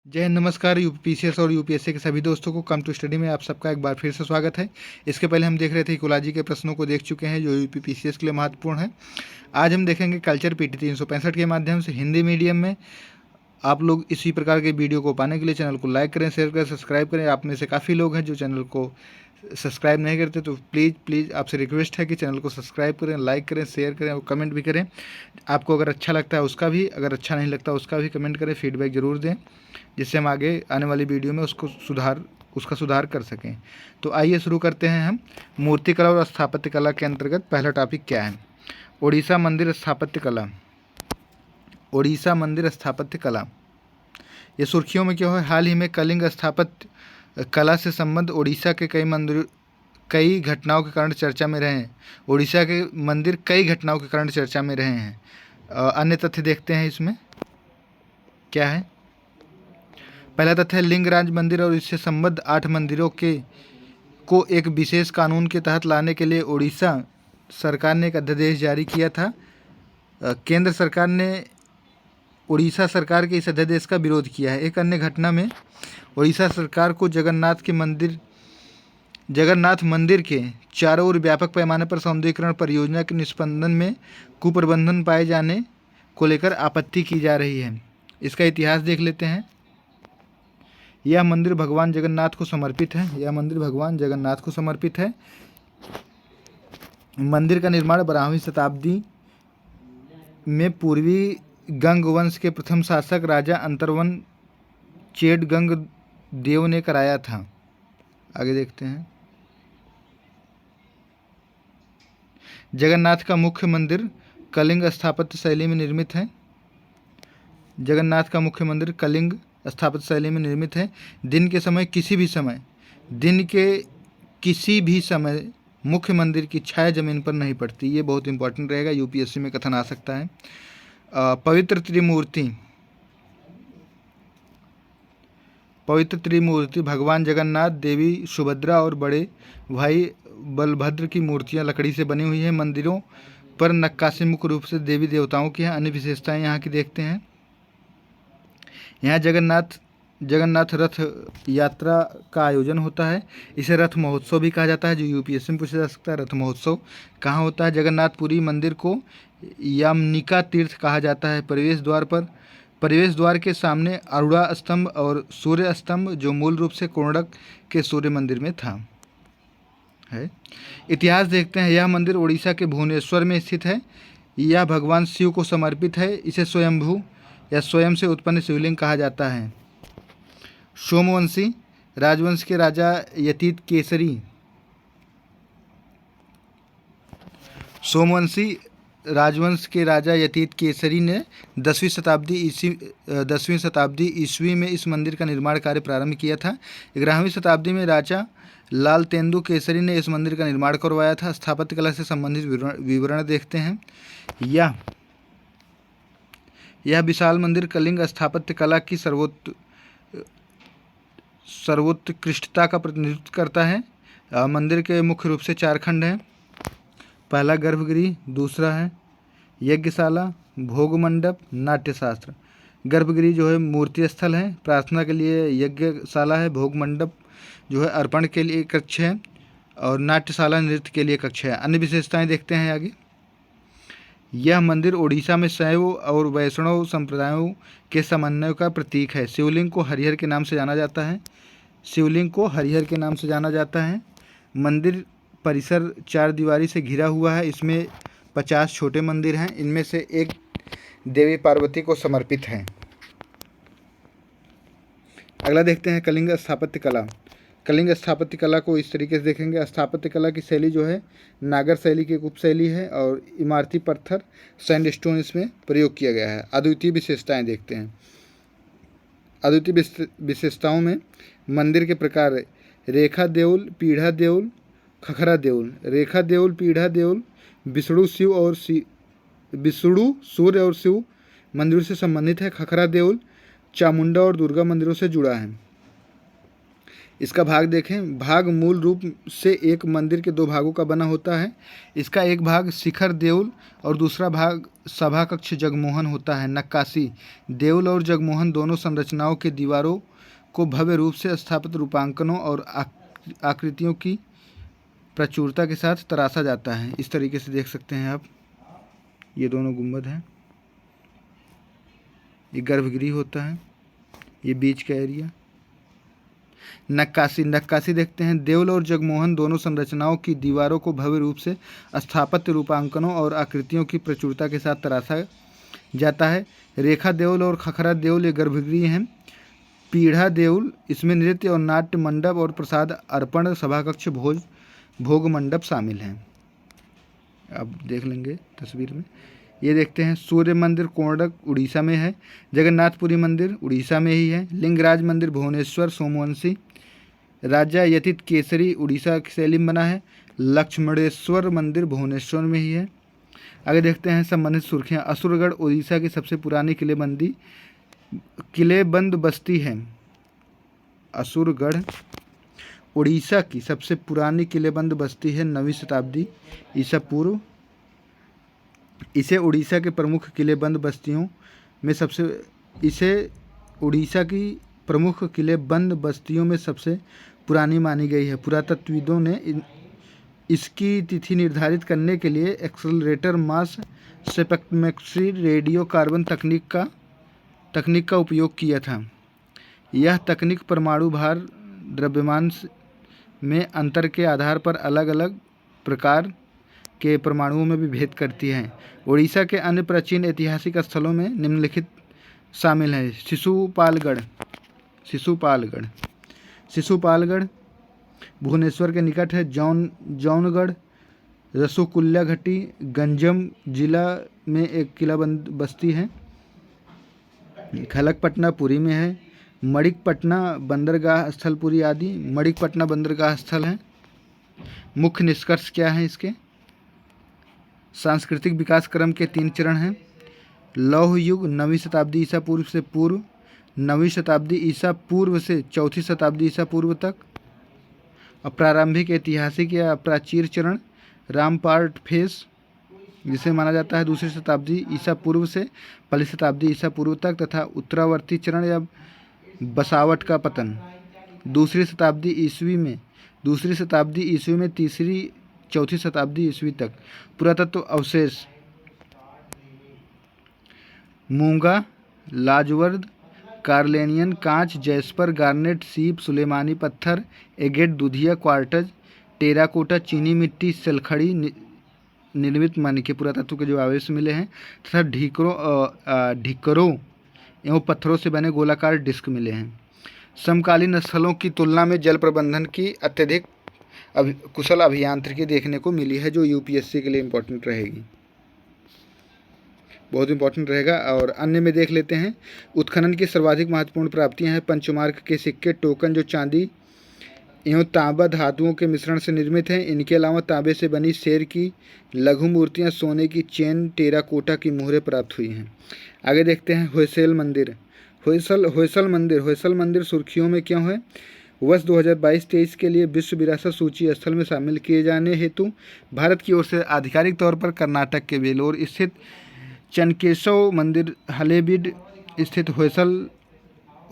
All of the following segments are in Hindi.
जय हिंद, नमस्कार। यूपीसीएस और यूपीएससी के सभी दोस्तों को कम टू स्टडी में आप सबका एक बार फिर से स्वागत है। इसके पहले हम देख रहे थे कोलाजी के प्रश्नों को देख चुके हैं जो यूपीपीसीएस के लिए महत्वपूर्ण है। आज हम देखेंगे कल्चर पीटी 365 के माध्यम से हिंदी मीडियम में। आप लोग इसी प्रकार के वीडियो को पाने के लिए चैनल को लाइक करें, शेयर करें, सब्सक्राइब करें। आप में से काफ़ी लोग हैं जो चैनल को सब्सक्राइब नहीं करते, तो प्लीज़ आपसे रिक्वेस्ट है कि चैनल को सब्सक्राइब करें, लाइक करें, शेयर करें और कमेंट भी करें। आपको अगर अच्छा लगता है उसका भी, अगर अच्छा नहीं लगता उसका भी कमेंट करें, फीडबैक ज़रूर दें, जिससे हम आगे आने वाली वीडियो में उसका सुधार कर सकें। तो आइए शुरू करते हैं हम। मूर्तिकला और स्थापत्य कला के अंतर्गत पहला टॉपिक क्या है? ओडिशा मंदिर स्थापत्य कला। ओडिशा मंदिर स्थापत्य कला ये सुर्खियों में क्यों है? हाल ही में कलिंग स्थापत्य कला से संबंध ओडिशा के कई घटनाओं के कारण चर्चा में रहे हैं। ओडिशा के मंदिर कई घटनाओं के कारण चर्चा में रहे हैं। अन्य तथ्य देखते हैं इसमें क्या है। पहला तथ्य है लिंगराज मंदिर और इससे संबद्ध 8 मंदिरों को एक विशेष कानून के तहत लाने के लिए ओडिशा सरकार ने एक अध्यादेश जारी किया था। केंद्र सरकार ने ओडिशा सरकार के इस अध्यादेश का विरोध किया है। एक अन्य घटना में ओडिशा सरकार को जगन्नाथ मंदिर के चारों ओर व्यापक पैमाने पर सौंदर्यीकरण परियोजना के निष्पादन में कुप्रबंधन पाए जाने को लेकर आपत्ति की जा रही है। इसका इतिहास देख लेते हैं। यह मंदिर भगवान जगन्नाथ को समर्पित है। यह मंदिर भगवान जगन्नाथ को समर्पित है। मंदिर का निर्माण 12वीं शताब्दी में पूर्वी गंग वंश के प्रथम शासक राजा अंतरवन चेटगंग देव ने कराया था। आगे देखते हैं। जगन्नाथ का मुख्य मंदिर कलिंग स्थापत्य शैली में निर्मित है। जगन्नाथ का मुख्य मंदिर कलिंग स्थापत्य शैली में निर्मित है। दिन के किसी भी समय मुख्य मंदिर की छाया जमीन पर नहीं पड़ती। ये बहुत इंपॉर्टेंट रहेगा, यूपीएससी में कथन आ सकता है। पवित्र त्रिमूर्ति भगवान जगन्नाथ, देवी सुभद्रा और बड़े भाई बलभद्र की मूर्तियां लकड़ी से बनी हुई हैं। मंदिरों पर नक्काशी मुख्य रूप से देवी देवताओं की हैं। अन्य विशेषताएं यहाँ की देखते हैं। यहाँ जगन्नाथ रथ यात्रा का आयोजन होता है। इसे रथ महोत्सव भी कहा जाता है, जो यूपीएससी में पूछा जा सकता है। रथ महोत्सव कहाँ होता है? जगन्नाथपुरी मंदिर को यामनिका तीर्थ कहा जाता है। प्रवेश द्वार के सामने अरुणा स्तंभ और सूर्य स्तंभ, जो मूल रूप से कोणार्क के सूर्य मंदिर में था है। इतिहास देखते हैं। यह मंदिर ओडिशा के भुवनेश्वर में स्थित है। यह भगवान शिव को समर्पित है। इसे स्वयंभू या स्वयं से उत्पन्न शिवलिंग कहा जाता है। सोमवंशी राजवंश के राजा यतीत केसरी ने 10वीं शताब्दी ईस्वी में इस मंदिर का निर्माण कार्य प्रारंभ किया था। 11वीं शताब्दी में राजा लाल तेंदु केसरी ने इस मंदिर का निर्माण करवाया था। स्थापत्य कला से संबंधित विवरण देखते हैं। यह विशाल मंदिर कलिंग स्थापत्य कला की सर्वोत्कृष्टता का प्रतिनिधित्व करता है। मंदिर के मुख्य रूप से 4 खंड हैं। पहला गर्भगृह, दूसरा है यज्ञशाला, भोग मंडप, नाट्यशास्त्र। गर्भगृह जो है मूर्ति स्थल है, प्रार्थना के लिए यज्ञशाला है, भोग मंडप जो है अर्पण के लिए कक्ष है, और नाट्यशाला नृत्य के लिए कक्ष है। अन्य विशेषताएं देखते हैं आगे। यह मंदिर ओडिशा में शैव और वैष्णव संप्रदायों के समन्वय का प्रतीक है। शिवलिंग को हरिहर के नाम से जाना जाता है। मंदिर परिसर 4 दीवारी से घिरा हुआ है। इसमें 50 छोटे मंदिर हैं। इनमें से एक देवी पार्वती को समर्पित है। अगला देखते हैं कलिंग स्थापत्य कला। कलिंग स्थापत्य कला को इस तरीके से देखेंगे। स्थापत्य कला की शैली जो है नागर शैली की एक उपशैली है, और इमारती पत्थर सैंडस्टोन इसमें प्रयोग किया गया है। अद्वितीय विशेषताएं देखते हैं। अद्वितीय विशेषताओं में मंदिर के प्रकार रेखा देउल, पीढ़ा देउल, खखरा देउल। रेखा देउल, पीढ़ा देउल विष्णु सूर्य और शिव मंदिरों से संबंधित है। खखरा देउल चामुंडा और दुर्गा मंदिरों से जुड़ा है। इसका भाग देखें। भाग मूल रूप से एक मंदिर के दो भागों का बना होता है। इसका एक भाग शिखर देउल और दूसरा भाग सभा कक्ष जगमोहन होता है। नक्काशी देउल और जगमोहन दोनों संरचनाओं के दीवारों को भव्य रूप से स्थापित रूपांकनों और आकृतियों की प्रचुरता के साथ तराशा जाता है। इस तरीके से देख सकते हैं आप, ये दोनों गुंबद हैं, ये गर्भगृह होता है, ये बीच का एरिया। नक्काशी देखते हैं। देउल और जगमोहन दोनों संरचनाओं की दीवारों को भव्य रूप से स्थापत्य रूपांकनों और आकृतियों की प्रचुरता के साथ तराशा जाता है। रेखा देउल और खखरा देउल ये गर्भगृह हैं। पीढ़ा देउल, इसमें नृत्य और नाट्य मंडप और प्रसाद अर्पण सभाकक्ष भोग मंडप शामिल हैं। अब देख लेंगे तस्वीर में। ये देखते हैं सूर्य मंदिर कोणक उड़ीसा में है। जगन्नाथपुरी मंदिर उड़ीसा में ही है। लिंगराज मंदिर भुवनेश्वर सोमवंशी राजा यतीत केसरी उड़ीसा की शैली में बना है। लक्ष्मणेश्वर मंदिर भुवनेश्वर में ही है। आगे देखते हैं संबंधित सुर्खियाँ। असुरगढ़ उड़ीसा की सबसे पुरानी किलेबंद बस्ती है। असुरगढ़ उड़ीसा की सबसे पुरानी किलेबंद बस्ती है, 9वीं शताब्दी ईसा पूर्व। इसे उड़ीसा के प्रमुख किलेबंद बस्तियों में सबसे पुरानी मानी गई है। पुरातत्वविदों ने इसकी तिथि निर्धारित करने के लिए accelerator mass spectrometry radio carbon तकनीक का उपयोग किया था। यह तकनीक परमाणु भार द्रव्यमान में अंतर के आधार पर अलग अलग प्रकार के परमाणुओं में भी भेद करती है। उड़ीसा के अन्य प्राचीन ऐतिहासिक स्थलों में निम्नलिखित शामिल है। शिशुपालगढ़ भुवनेश्वर के निकट है। जौनगढ़ रसूकुल्या घाटी गंजम जिला में एक किलाबंद बस्ती है। खलकपटना पुरी में है। मणिकपटना बंदरगाह स्थल पुरी आदि मणिकपटना बंदरगाह स्थल है। मुख्य निष्कर्ष क्या है इसके? सांस्कृतिक विकास क्रम के 3 चरण हैं। लौह युग 9वीं शताब्दी ईसा पूर्व से पूर्व, 9वीं शताब्दी ईसा पूर्व से 4वीं शताब्दी ईसा पूर्व तक। प्रारंभिक ऐतिहासिक या प्राचीर चरण रामपार्ट फेस, जिसे माना जाता है 2री शताब्दी ईसा पूर्व से 1ली शताब्दी ईसा पूर्व तक, तथा उत्तरावर्ती चरण या बसावट का पतन 2री शताब्दी ईस्वी में 4वीं शताब्दी ईस्वी तक। पुरातत्व अवशेष मूंगा, लाजवर्द, कार्लेनियन, कांच, जैस्पर, गार्नेट, सीप, सुलेमानी पत्थर, एगेट, दुधिया, क्वार्टज, टेराकोटा, चीनी मिट्टी, सलखड़ी निर्मित मानिके पुरातत्व के जो अवशेष मिले हैं, तथा ढिकरों एवं पत्थरों से बने गोलाकार डिस्क मिले हैं। समकालीन स्थलों की तुलना में जल प्रबंधन की अत्यधिक कुशल अभियांत्रिकी देखने को मिली है, जो यूपीएससी के लिए इम्पोर्टेंट रहेगी, बहुत इंपॉर्टेंट रहेगा। और अन्य में देख लेते हैं। उत्खनन की सर्वाधिक महत्वपूर्ण प्राप्तियां हैं पंचमार्क के सिक्के, टोकन जो चांदी एवं तांबा धातुओं के मिश्रण से निर्मित हैं। इनके अलावा तांबे से बनी शेर की लघु मूर्तियां, सोने की चेन, टेराकोटा की मोहरें प्राप्त हुई हैं। आगे देखते हैं होयसल मंदिर। होयसल मंदिर सुर्खियों में क्यों है? वर्ष 2022-23 के लिए विश्व विरासत सूची स्थल में शामिल किए जाने हेतु भारत की ओर से आधिकारिक तौर पर कर्नाटक के वेलोर स्थित चनकेशव मंदिर, हलेबीड स्थित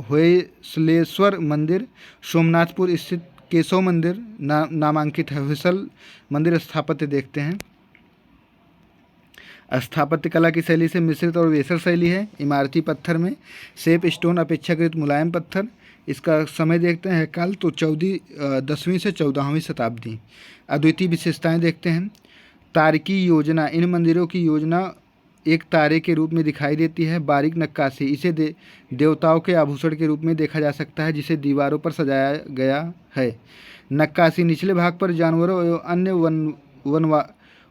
होयसलेश्वर मंदिर, सोमनाथपुर स्थित केशव मंदिर नामांकित है। होयसल मंदिर स्थापत्य देखते हैं। स्थापत्य कला की शैली से मिश्रित और वेसर शैली है। इमारती पत्थर में शेप स्टोन अपेक्षाकृत मुलायम पत्थर। इसका समय देखते हैं काल तो 10वीं से 14वीं शताब्दी। अद्वितीय विशेषताएं देखते हैं। तारकी योजना, इन मंदिरों की योजना एक तारे के रूप में दिखाई देती है। बारीक नक्काशी, इसे देवताओं के आभूषण के रूप में देखा जा सकता है, जिसे दीवारों पर सजाया गया है। नक्काशी निचले भाग पर जानवरों एवं अन्य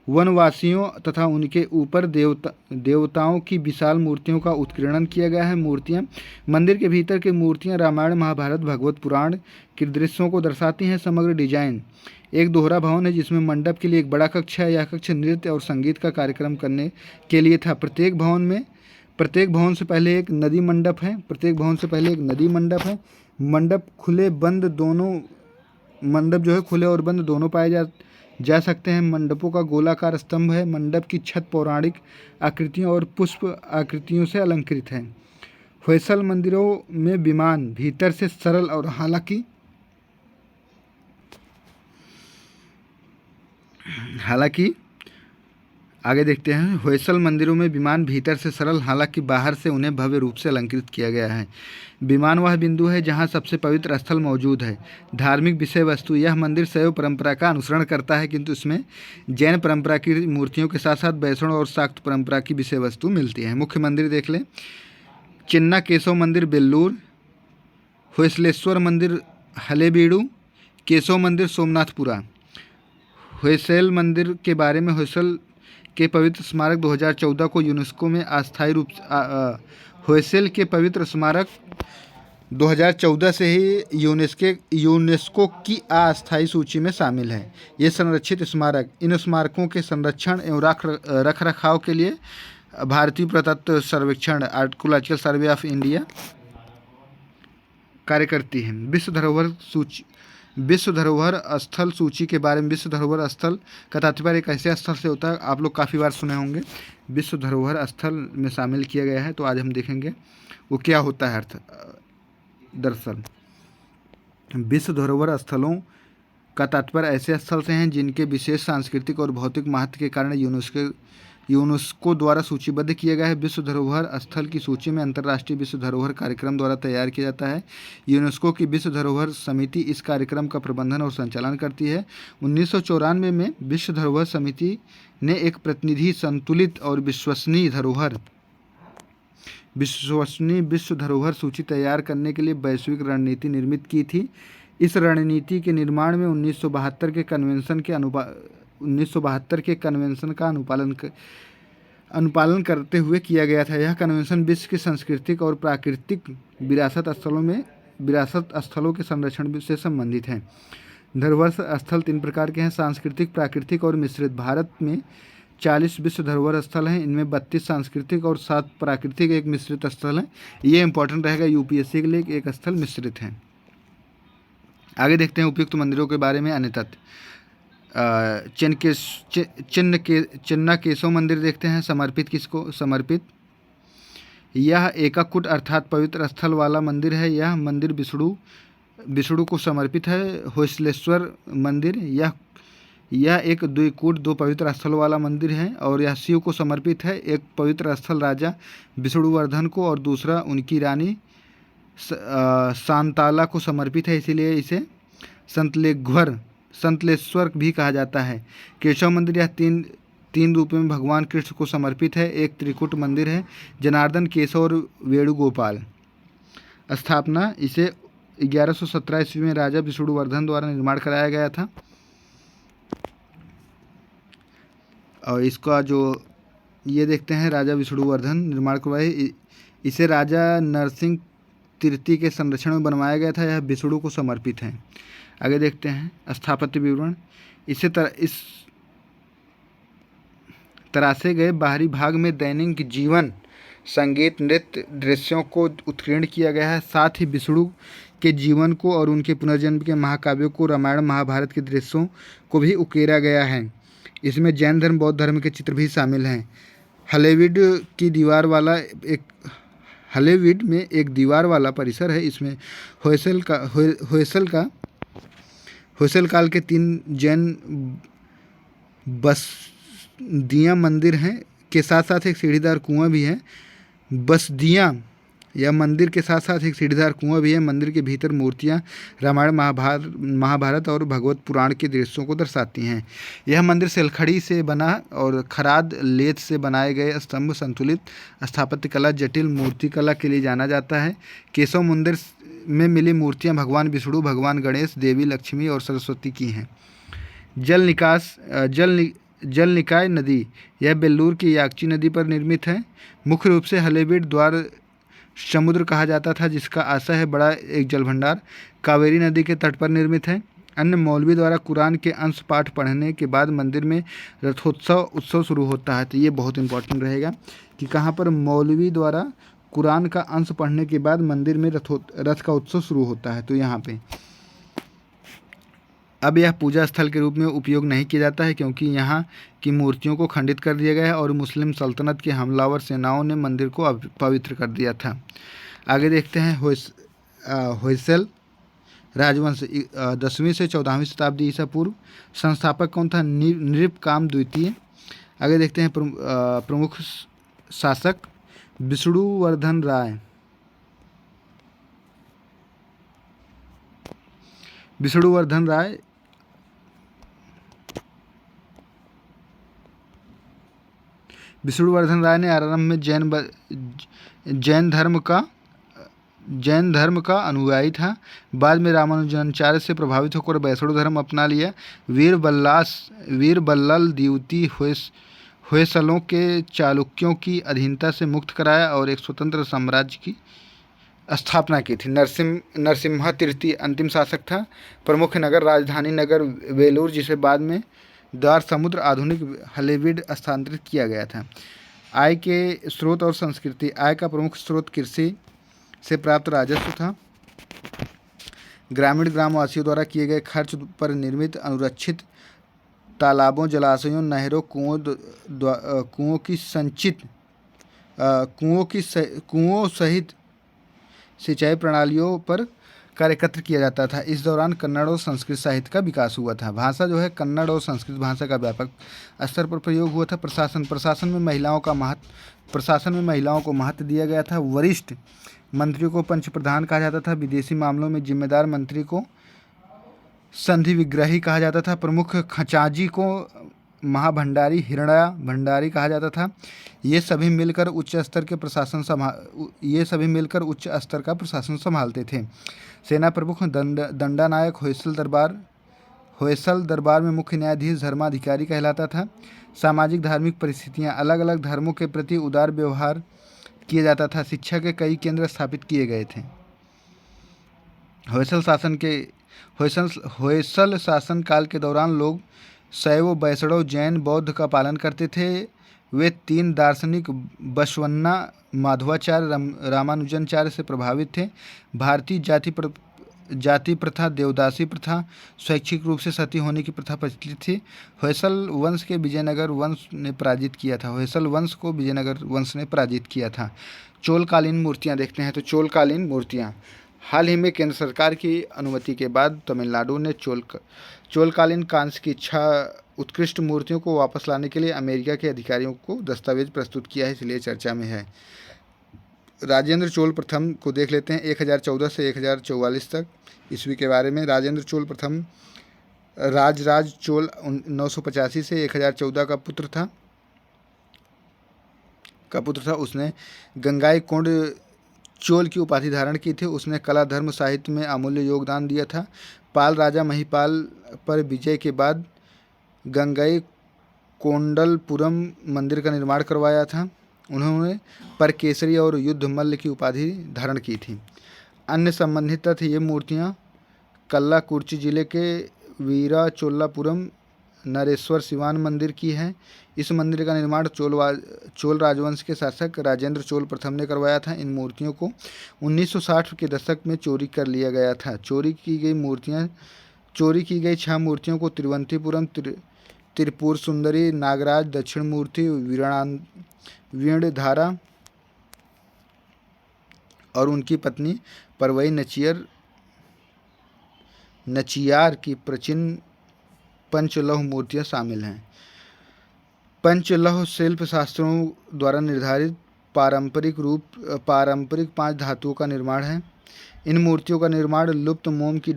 वनवासियों तथा उनके ऊपर देवताओं की विशाल मूर्तियों का उत्कीर्णन किया गया है। मूर्तियाँ, मंदिर के भीतर की मूर्तियाँ रामायण, महाभारत, भगवत पुराण के दृश्यों को दर्शाती हैं। समग्र डिजाइन एक दोहरा भवन है, जिसमें मंडप के लिए एक बड़ा कक्ष है। यह कक्ष नृत्य और संगीत का कार्यक्रम करने के लिए था। प्रत्येक भवन में प्रत्येक भवन से पहले एक नदी मंडप है। प्रत्येक भवन से पहले एक नदी मंडप है। मंडप खुले बंद दोनों, मंडप जो है खुले और बंद दोनों पाए जा सकते हैं। मंडपों का गोलाकार स्तंभ है। मंडप की छत पौराणिक आकृतियों और पुष्प आकृतियों से अलंकृत है। होयसल मंदिरों में विमान भीतर से सरल और हालांकि आगे देखते हैं। होयसल मंदिरों में विमान भीतर से सरल, हालांकि बाहर से उन्हें भव्य रूप से अलंकृत किया गया है। विमान वह बिंदु है जहां सबसे पवित्र स्थल मौजूद है। धार्मिक विषय वस्तु, यह मंदिर शैव परंपरा का अनुसरण करता है, किंतु इसमें जैन परंपरा की मूर्तियों के साथ साथ वैष्णव और शाक्त परंपरा की विषय वस्तु मिलती है। मुख्य मंदिर देख लें। चिन्ना केशव मंदिर बेल्लूर, होयसलेश्वर मंदिर हलेबीडु, केशव मंदिर सोमनाथपुरा। होयसल मंदिर के बारे में, होयसल के पवित्र स्मारक 2014 को यूनेस्को में अस्थायी रूप होयसल के पवित्र स्मारक 2014 से ही यूनेस्को की अस्थायी सूची में शामिल है। ये संरक्षित स्मारक इन स्मारकों के संरक्षण एवं रख रखाव के लिए भारतीय पुरातत्व सर्वेक्षण आर्कियोलॉजिकल सर्वे ऑफ इंडिया कार्य करती है। विश्व धरोहर स्थल सूची के बारे में। विश्व धरोहर स्थल का तात्पर्य एक ऐसे स्थल से होता है, आप लोग काफ़ी बार सुने होंगे, विश्व धरोहर स्थल में शामिल किया गया है। तो आज हम देखेंगे वो क्या होता है अर्थ। दरअसल विश्व धरोहर स्थलों का तात्पर्य ऐसे स्थल से हैं जिनके विशेष सांस्कृतिक और भौतिक महत्व के कारण यूनेस्को द्वारा सूचीबद्ध किया गया है। विश्व धरोहर स्थल की सूची में अंतर्राष्ट्रीय विश्व धरोहर कार्यक्रम द्वारा तैयार किया जाता है। यूनेस्को की विश्व धरोहर समिति इस कार्यक्रम का प्रबंधन और संचालन करती है। 1994 में विश्व धरोहर समिति ने एक प्रतिनिधि संतुलित और विश्वसनीय विश्व धरोहर सूची तैयार करने के लिए वैश्विक रणनीति निर्मित की थी। इस रणनीति के निर्माण में 1972 के कन्वेंशन का अनुपालन करते हुए किया गया था। यह कन्वेंशन विश्व की सांस्कृतिक और प्राकृतिक विरासत स्थलों के संरक्षण से संबंधित है। धरोहर स्थल 3 प्रकार के हैं: सांस्कृतिक, प्राकृतिक और मिश्रित। भारत में 40 विश्व धरोहर स्थल हैं। इनमें 32 सांस्कृतिक और 7 प्राकृतिक, एक मिश्रित स्थल है। ये इंपॉर्टेंट रहेगा यूपीएससी के लिए, एक स्थल मिश्रित है। आगे देखते हैं उपयुक्त मंदिरों के बारे में अन्य तथ्य। चिन्ना केशव मंदिर देखते हैं। समर्पित किसको? समर्पित, यह एकाकुट अर्थात पवित्र स्थल वाला मंदिर है। यह मंदिर विष्णु को समर्पित है। होयसलेश्वर मंदिर, यह एक द्विकूट 2 पवित्र स्थल वाला मंदिर है और यह शिव को समर्पित है। एक पवित्र स्थल राजा विष्णुवर्धन को और दूसरा उनकी रानी शांताला को समर्पित है, इसीलिए इसे संतलेश्वर भी कहा जाता है। केशव मंदिर, यह तीन रूपों में भगवान कृष्ण को समर्पित है। एक त्रिकूट मंदिर है। जनार्दन, केशव और वेणुगोपाल। स्थापना, इसे 1117 ईस्वी में राजा विष्णुवर्धन द्वारा निर्माण कराया गया था। और इसका जो ये देखते हैं, राजा विष्णुवर्धन निर्माण करवाए। इसे राजा नरसिंह तृतीय के संरक्षण में बनवाया गया था। यह विष्णु को समर्पित है। आगे देखते हैं स्थापत्य विवरण। इस तरासे गए बाहरी भाग में दैनिक जीवन, संगीत, नृत्य दृश्यों को उत्कीर्ण किया गया है। साथ ही विष्णु के जीवन को और उनके पुनर्जन्म के महाकाव्यों को, रामायण महाभारत के दृश्यों को भी उकेरा गया है। इसमें जैन धर्म, बौद्ध धर्म के चित्र भी शामिल हैं। हलेबीड में एक दीवार वाला परिसर है। इसमें होयसल काल के 3 जैन बसदियाँ मंदिर हैं के साथ साथ एक सीढ़ीदार कुआं भी है। बसदियाँ या मंदिर के साथ साथ एक सीढ़ीदार कुआं भी है। मंदिर के भीतर मूर्तियाँ रामायण महाभारत और भगवत पुराण के दृश्यों को दर्शाती हैं। यह मंदिर सेलखड़ी से बना और खराद लेथ से बनाए गए स्तंभ, संतुलित स्थापत्य कला, जटिल मूर्ति कला के लिए जाना जाता है। केशव मंदिर में मिली मूर्तियाँ भगवान विष्णु, भगवान गणेश, देवी लक्ष्मी और सरस्वती की हैं। जल निकाय नदी, यह बेल्लूर की याकची नदी पर निर्मित है। मुख्य रूप से हलेबीड द्वार समुद्र कहा जाता था, जिसका आशय है बड़ा एक जल भंडार, कावेरी नदी के तट पर निर्मित है। अन्य मौलवी द्वारा कुरान के अंश पाठ पढ़ने के बाद मंदिर में उत्सव शुरू होता है। तो ये बहुत इंपॉर्टेंट रहेगा कि कहाँ पर मौलवी द्वारा कुरान का अंश पढ़ने के बाद मंदिर में रथ का उत्सव शुरू होता है। तो यहाँ पे अब यह पूजा स्थल के रूप में उपयोग नहीं किया जाता है, क्योंकि यहाँ की मूर्तियों को खंडित कर दिया गया है और मुस्लिम सल्तनत के हमलावर सेनाओं ने मंदिर को पवित्र कर दिया था। आगे देखते हैं होयसल राजवंश 10वीं से 14वीं शताब्दी ईसा पूर्व। संस्थापक कौन था? नृपकाम द्वितीय। आगे देखते हैं प्रमुख शासक विष्णुवर्धन राय। विष्णुवर्धन राय ने आरंभ में जैन धर्म का अनुयायी था। बाद में रामानुजाचार्य से प्रभावित होकर वैष्णव धर्म अपना लिया। वीर बल्लाल द्वितीय होयसलों के चालुक्यों की अधीनता से मुक्त कराया और एक स्वतंत्र साम्राज्य की स्थापना की थी। नरसिम्हा तृतीय अंतिम शासक था। प्रमुख नगर राजधानी नगर वेलूर, जिसे बाद में द्वार समुद्र आधुनिक हलेबीड स्थानांतरित किया गया था। आय के स्रोत और संस्कृति। आय का प्रमुख स्रोत कृषि से प्राप्त राजस्व था। ग्रामवासियों द्वारा किए गए खर्च पर निर्मित अनुरक्षित तालाबों, जलाशयों, नहरों, कुओं सहित सिंचाई प्रणालियों पर कर एकत्र किया जाता था। इस दौरान कन्नड़ और संस्कृत साहित्य का विकास हुआ था। भाषा जो है कन्नड़ और संस्कृत भाषा का व्यापक स्तर पर प्रयोग हुआ था। प्रशासन में महिलाओं को महत्व दिया गया था। वरिष्ठ मंत्री को पंच प्रधान कहा जाता था। विदेशी मामलों में जिम्मेदार मंत्री को संधि विग्रही कहा जाता था। प्रमुख खजांची को महाभंडारी, हिरण्या भंडारी कहा जाता था। ये सभी मिलकर उच्च स्तर का प्रशासन संभालते थे। सेना प्रमुख दंडानायक होयसल दरबार में मुख्य न्यायाधीश धर्माधिकारी कहलाता था। सामाजिक धार्मिक परिस्थितियाँ। अलग अलग धर्मों के प्रति उदार व्यवहार किया जाता था। शिक्षा के कई केंद्र स्थापित किए गए थे। होयसल शासन काल के दौरान लोग शैव, वैष्णव, जैन, बौद्ध का पालन करते थे। वे 3 दार्शनिक बसवन्ना, माधवाचार्य, रामानुजाचार्य से प्रभावित थे। भारतीय जाति प्रथा, देवदासी प्रथा, स्वैच्छिक रूप से सती होने की प्रथा प्रचलित थी। होयसल वंश को विजयनगर वंश ने पराजित किया था। चोलकालीन मूर्तियाँ देखते हैं। तो चोलकालीन मूर्तियाँ हाल ही में केंद्र सरकार की अनुमति के बाद तमिलनाडु ने चोलकालीन कांस्य की 6 उत्कृष्ट मूर्तियों को वापस लाने के लिए अमेरिका के अधिकारियों को दस्तावेज प्रस्तुत किया है, इसलिए चर्चा में है। राजेंद्र चोल प्रथम को देख लेते हैं। 1014 से 1044 तक ईस्वी के बारे में। राजेंद्र चोल प्रथम राज चोल 985 से 1014 का पुत्र था। उसने गंगाईकोंड चोल की उपाधि धारण की थी। उसने कला, धर्म, साहित्य में अमूल्य योगदान दिया था। पाल राजा महिपाल पर विजय के बाद गंगाईकोंडलपुरम मंदिर का निर्माण करवाया था। उन्होंने परकेसरी और युद्धमल्ल की उपाधि धारण की थी। अन्य संबंधित तथ्य। ये मूर्तियाँ कल्लाकुर्ची जिले के वीराचोलापुरम नरेश्वर शिवान मंदिर की है। इस मंदिर का निर्माण चोल राजवंश के शासक राजेंद्र चोल प्रथम ने करवाया था। इन मूर्तियों को 1960 के दशक में चोरी कर लिया गया था। चोरी की गई 6 मूर्तियों को तिरुवनंतपुरम, त्रिपुर सुंदरी, नागराज, दक्षिण मूर्ति, वीणधारा और उनकी पत्नी परवई नचियार की प्राचीन पंचलौह मूर्तियाँ शामिल हैं। पंचलौह शिल्प शास्त्रों द्वारा निर्धारित पारंपरिक 5 धातुओं का निर्माण है। इन मूर्तियों का निर्माण लुप्त मोम की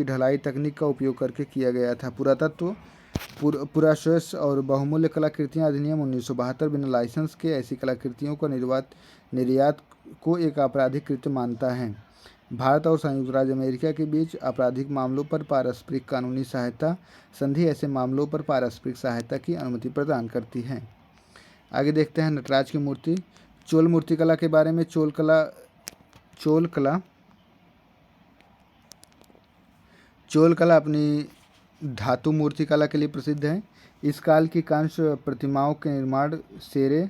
ढलाई तकनीक का उपयोग करके किया गया था। पुरातत्व, पुराशेष और बहुमूल्य कलाकृतियाँ अधिनियम 1972 बिना लाइसेंस के ऐसी कलाकृतियों का निर्यात को एक आपराधिक कृत्य मानता है। भारत और संयुक्त राज्य अमेरिका के बीच आपराधिक मामलों पर पारस्परिक कानूनी सहायता संधि ऐसे मामलों पर पारस्परिक सहायता की अनुमति प्रदान करती है। आगे देखते हैं नटराज की मूर्ति। चोल मूर्तिकला के बारे में। चोल कला चोल कला अपनी धातु मूर्ति कला के लिए प्रसिद्ध है। इस काल की कांस्य प्रतिमाओं के निर्माण सेरे,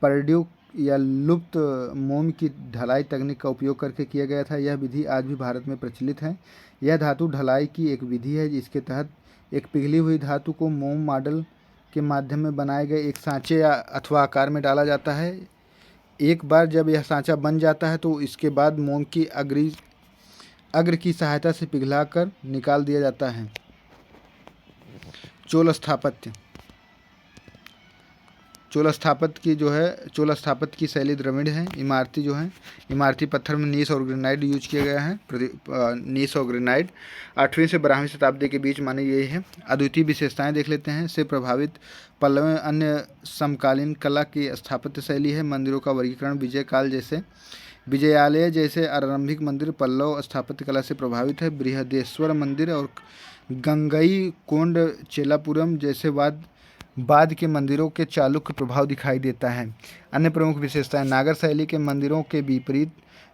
परड्यू या लुप्त मोम की ढलाई तकनीक का उपयोग करके किया गया था। यह विधि आज भी भारत में प्रचलित है। यह धातु ढलाई की एक विधि है जिसके तहत एक पिघली हुई धातु को मोम मॉडल के माध्यम में बनाए गए एक सांचे या अथवा आकार में डाला जाता है। एक बार जब यह सांचा बन जाता है तो इसके बाद मोम की अग्र की सहायता से पिघलाकर निकाल दिया जाता है। चोल स्थापत्य चोल स्थापत्य की शैली द्रविड़ है। इमारती पत्थर में नीस और ग्रेनाइट यूज किया गया है। नीस और ग्रेनाइट 8वीं से 12वीं शताब्दी के बीच मानी गई है। अद्वितीय विशेषताएं देख लेते हैं। से प्रभावित पल्लव अन्य समकालीन कला की स्थापत्य शैली है। मंदिरों का वर्गीकरण विजयालय जैसे आरंभिक मंदिर पल्लव स्थापत्य कला से प्रभावित है। बृहदेश्वर मंदिर और गंगई कोंड चेलापुरम जैसे बाद के मंदिरों के चालुक्य प्रभाव दिखाई देता है। अन्य प्रमुख विशेषताएं नागर शैली के मंदिरों के विपरीत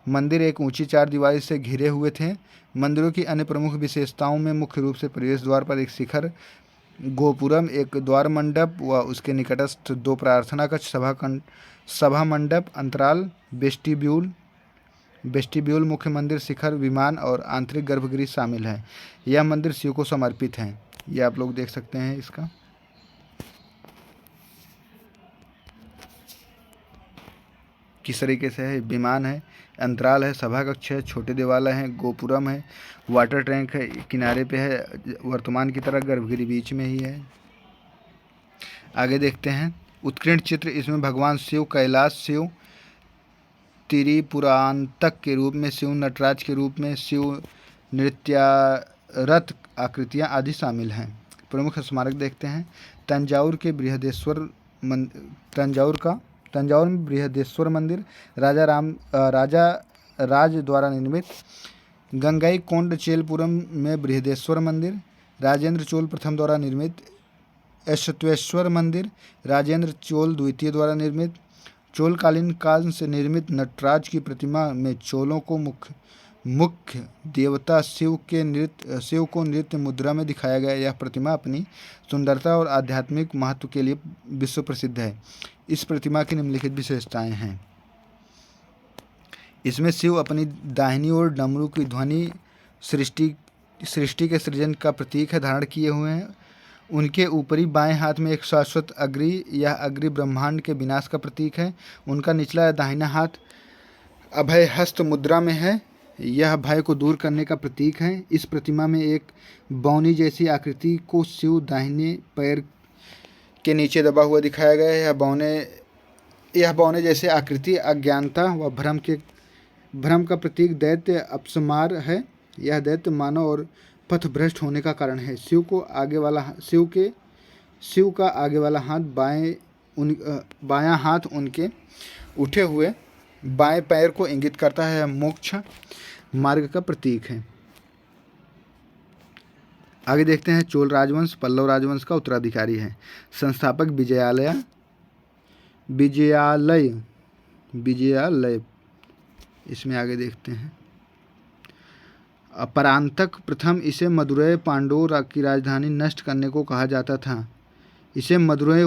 मंदिर एक ऊंची चारदीवारी से घिरे हुए थे। मंदिरों की अन्य प्रमुख विशेषताओं में मुख्य रूप से प्रवेश द्वार पर एक शिखर गोपुरम, एक द्वार मंडप व उसके निकटस्थ 2 प्रार्थना कक्ष, सभा मंडप, अंतराल, वेस्टिब्यूल, मुख्य मंदिर, शिखर, विमान और आंतरिक गर्भगृह शामिल है। यह मंदिर शिव को समर्पित है। यह आप लोग देख सकते हैं। इसका किस तरीके से है। विमान है, अंतराल है, सभा कक्ष है, छोटे देवालय हैं, गोपुरम है, वाटर टैंक है, किनारे पे है, वर्तमान की तरह गर्भगृह बीच में ही है। आगे देखते हैं उत्कीर्ण चित्र। इसमें भगवान शिव, कैलाश शिव, त्रिपुरांतक के रूप में शिव, नटराज के रूप में शिव, नृत्यारत आकृतियाँ आदि शामिल हैं। प्रमुख स्मारक देखते हैं। तंजावुर में बृहदेश्वर मंदिर राजा राज द्वारा निर्मित। गंगई कोंड चेलपुरम में बृहदेश्वर मंदिर राजेंद्र चोल प्रथम द्वारा निर्मित। एश्वेश्वर मंदिर राजेंद्र चोल द्वितीय द्वारा निर्मित। चोलकालीन काल से निर्मित नटराज की प्रतिमा में चोलों को मुख्य देवता शिव को नृत्य मुद्रा में दिखाया गया। यह प्रतिमा अपनी सुंदरता और आध्यात्मिक महत्व के लिए विश्व प्रसिद्ध है। इस प्रतिमा की निम्नलिखित विशेषताएं हैं। इसमें शिव अपनी दाहिनी ओर डमरू की ध्वनि सृष्टि के सृजन का प्रतीक है धारण किए हुए हैं। उनके ऊपरी बाएं हाथ में एक शाश्वत अग्नि, यह अग्नि ब्रह्मांड के विनाश का प्रतीक है। उनका निचला या दाहिना हाथ अभय हस्त मुद्रा में है, यह भय को दूर करने का प्रतीक है। इस प्रतिमा में एक बौनी जैसी आकृति को शिव दाहिने पैर के नीचे दबा हुआ दिखाया गया है। यह बौने जैसे आकृति अज्ञानता व भ्रम का प्रतीक दैत्य अपस्मार है। यह दैत्य मानव और पथभ्रष्ट होने का कारण है। शिव का आगे वाला हाथ बायां हाथ उनके उठे हुए बाएं पैर को इंगित करता है। मोक्ष मार्ग का प्रतीक है। आगे देखते हैं चोल राजवंश पल्लव राजवंश का उत्तराधिकारी है। संस्थापक विजयालय इसमें आगे देखते हैं। परांतक प्रथम इसे मदुरै पांडवों की राजधानी नष्ट करने को कहा जाता था। इसे मदुरै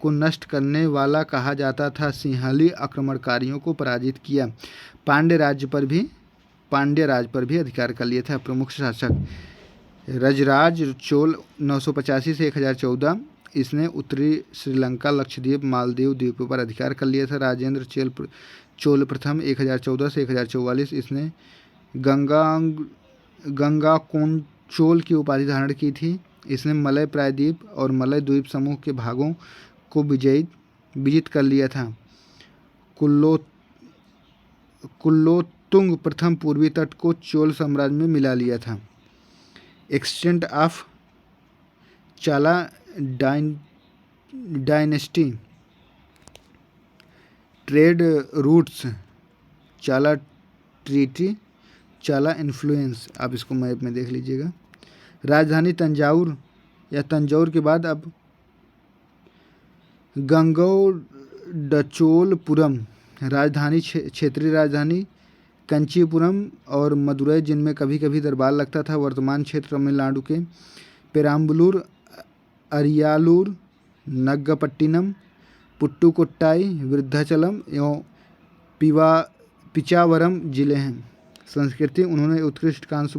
को नष्ट करने वाला कहा जाता था। सिंहली आक्रमणकारियों को पराजित किया। पांड्य राज पर भी अधिकार कर लिया था। प्रमुख शासक रजराज चोल 985 से 1014, इसने उत्तरी श्रीलंका, लक्षद्वीप, मालदीव द्वीपों पर अधिकार कर लिया था। राजेंद्र चोल प्रथम 1014 से 1044, इसने गंगा कोंचोल की उपाधि धारण की थी। इसने मलय प्रायद्वीप और मलय द्वीप समूह के भागों को विजित कर लिया था। कुलोत्तुंग प्रथम पूर्वी तट को चोल साम्राज्य में मिला लिया था। एक्सटेंट ऑफ चाला डायनेस्टी, ट्रेड रूट्स, चाला ट्रीटी, चाला इन्फ्लुएंस, आप इसको मैप में देख लीजिएगा। राजधानी तंजौर के बाद अब गंगौडचोलपुरम राजधानी, क्षेत्रीय राजधानी कंचीपुरम और मदुरई, जिनमें कभी कभी दरबार लगता था, वर्तमान क्षेत्र तमिलनाडु के पेराम्बलूर, अरियालूर, नग्गपट्टिनम, पुट्टुकोट्टाई, विरुद्धाचलम एवं पिचावरम जिले हैं। संस्कृति, उन्होंने उत्कृष्ट कांस्य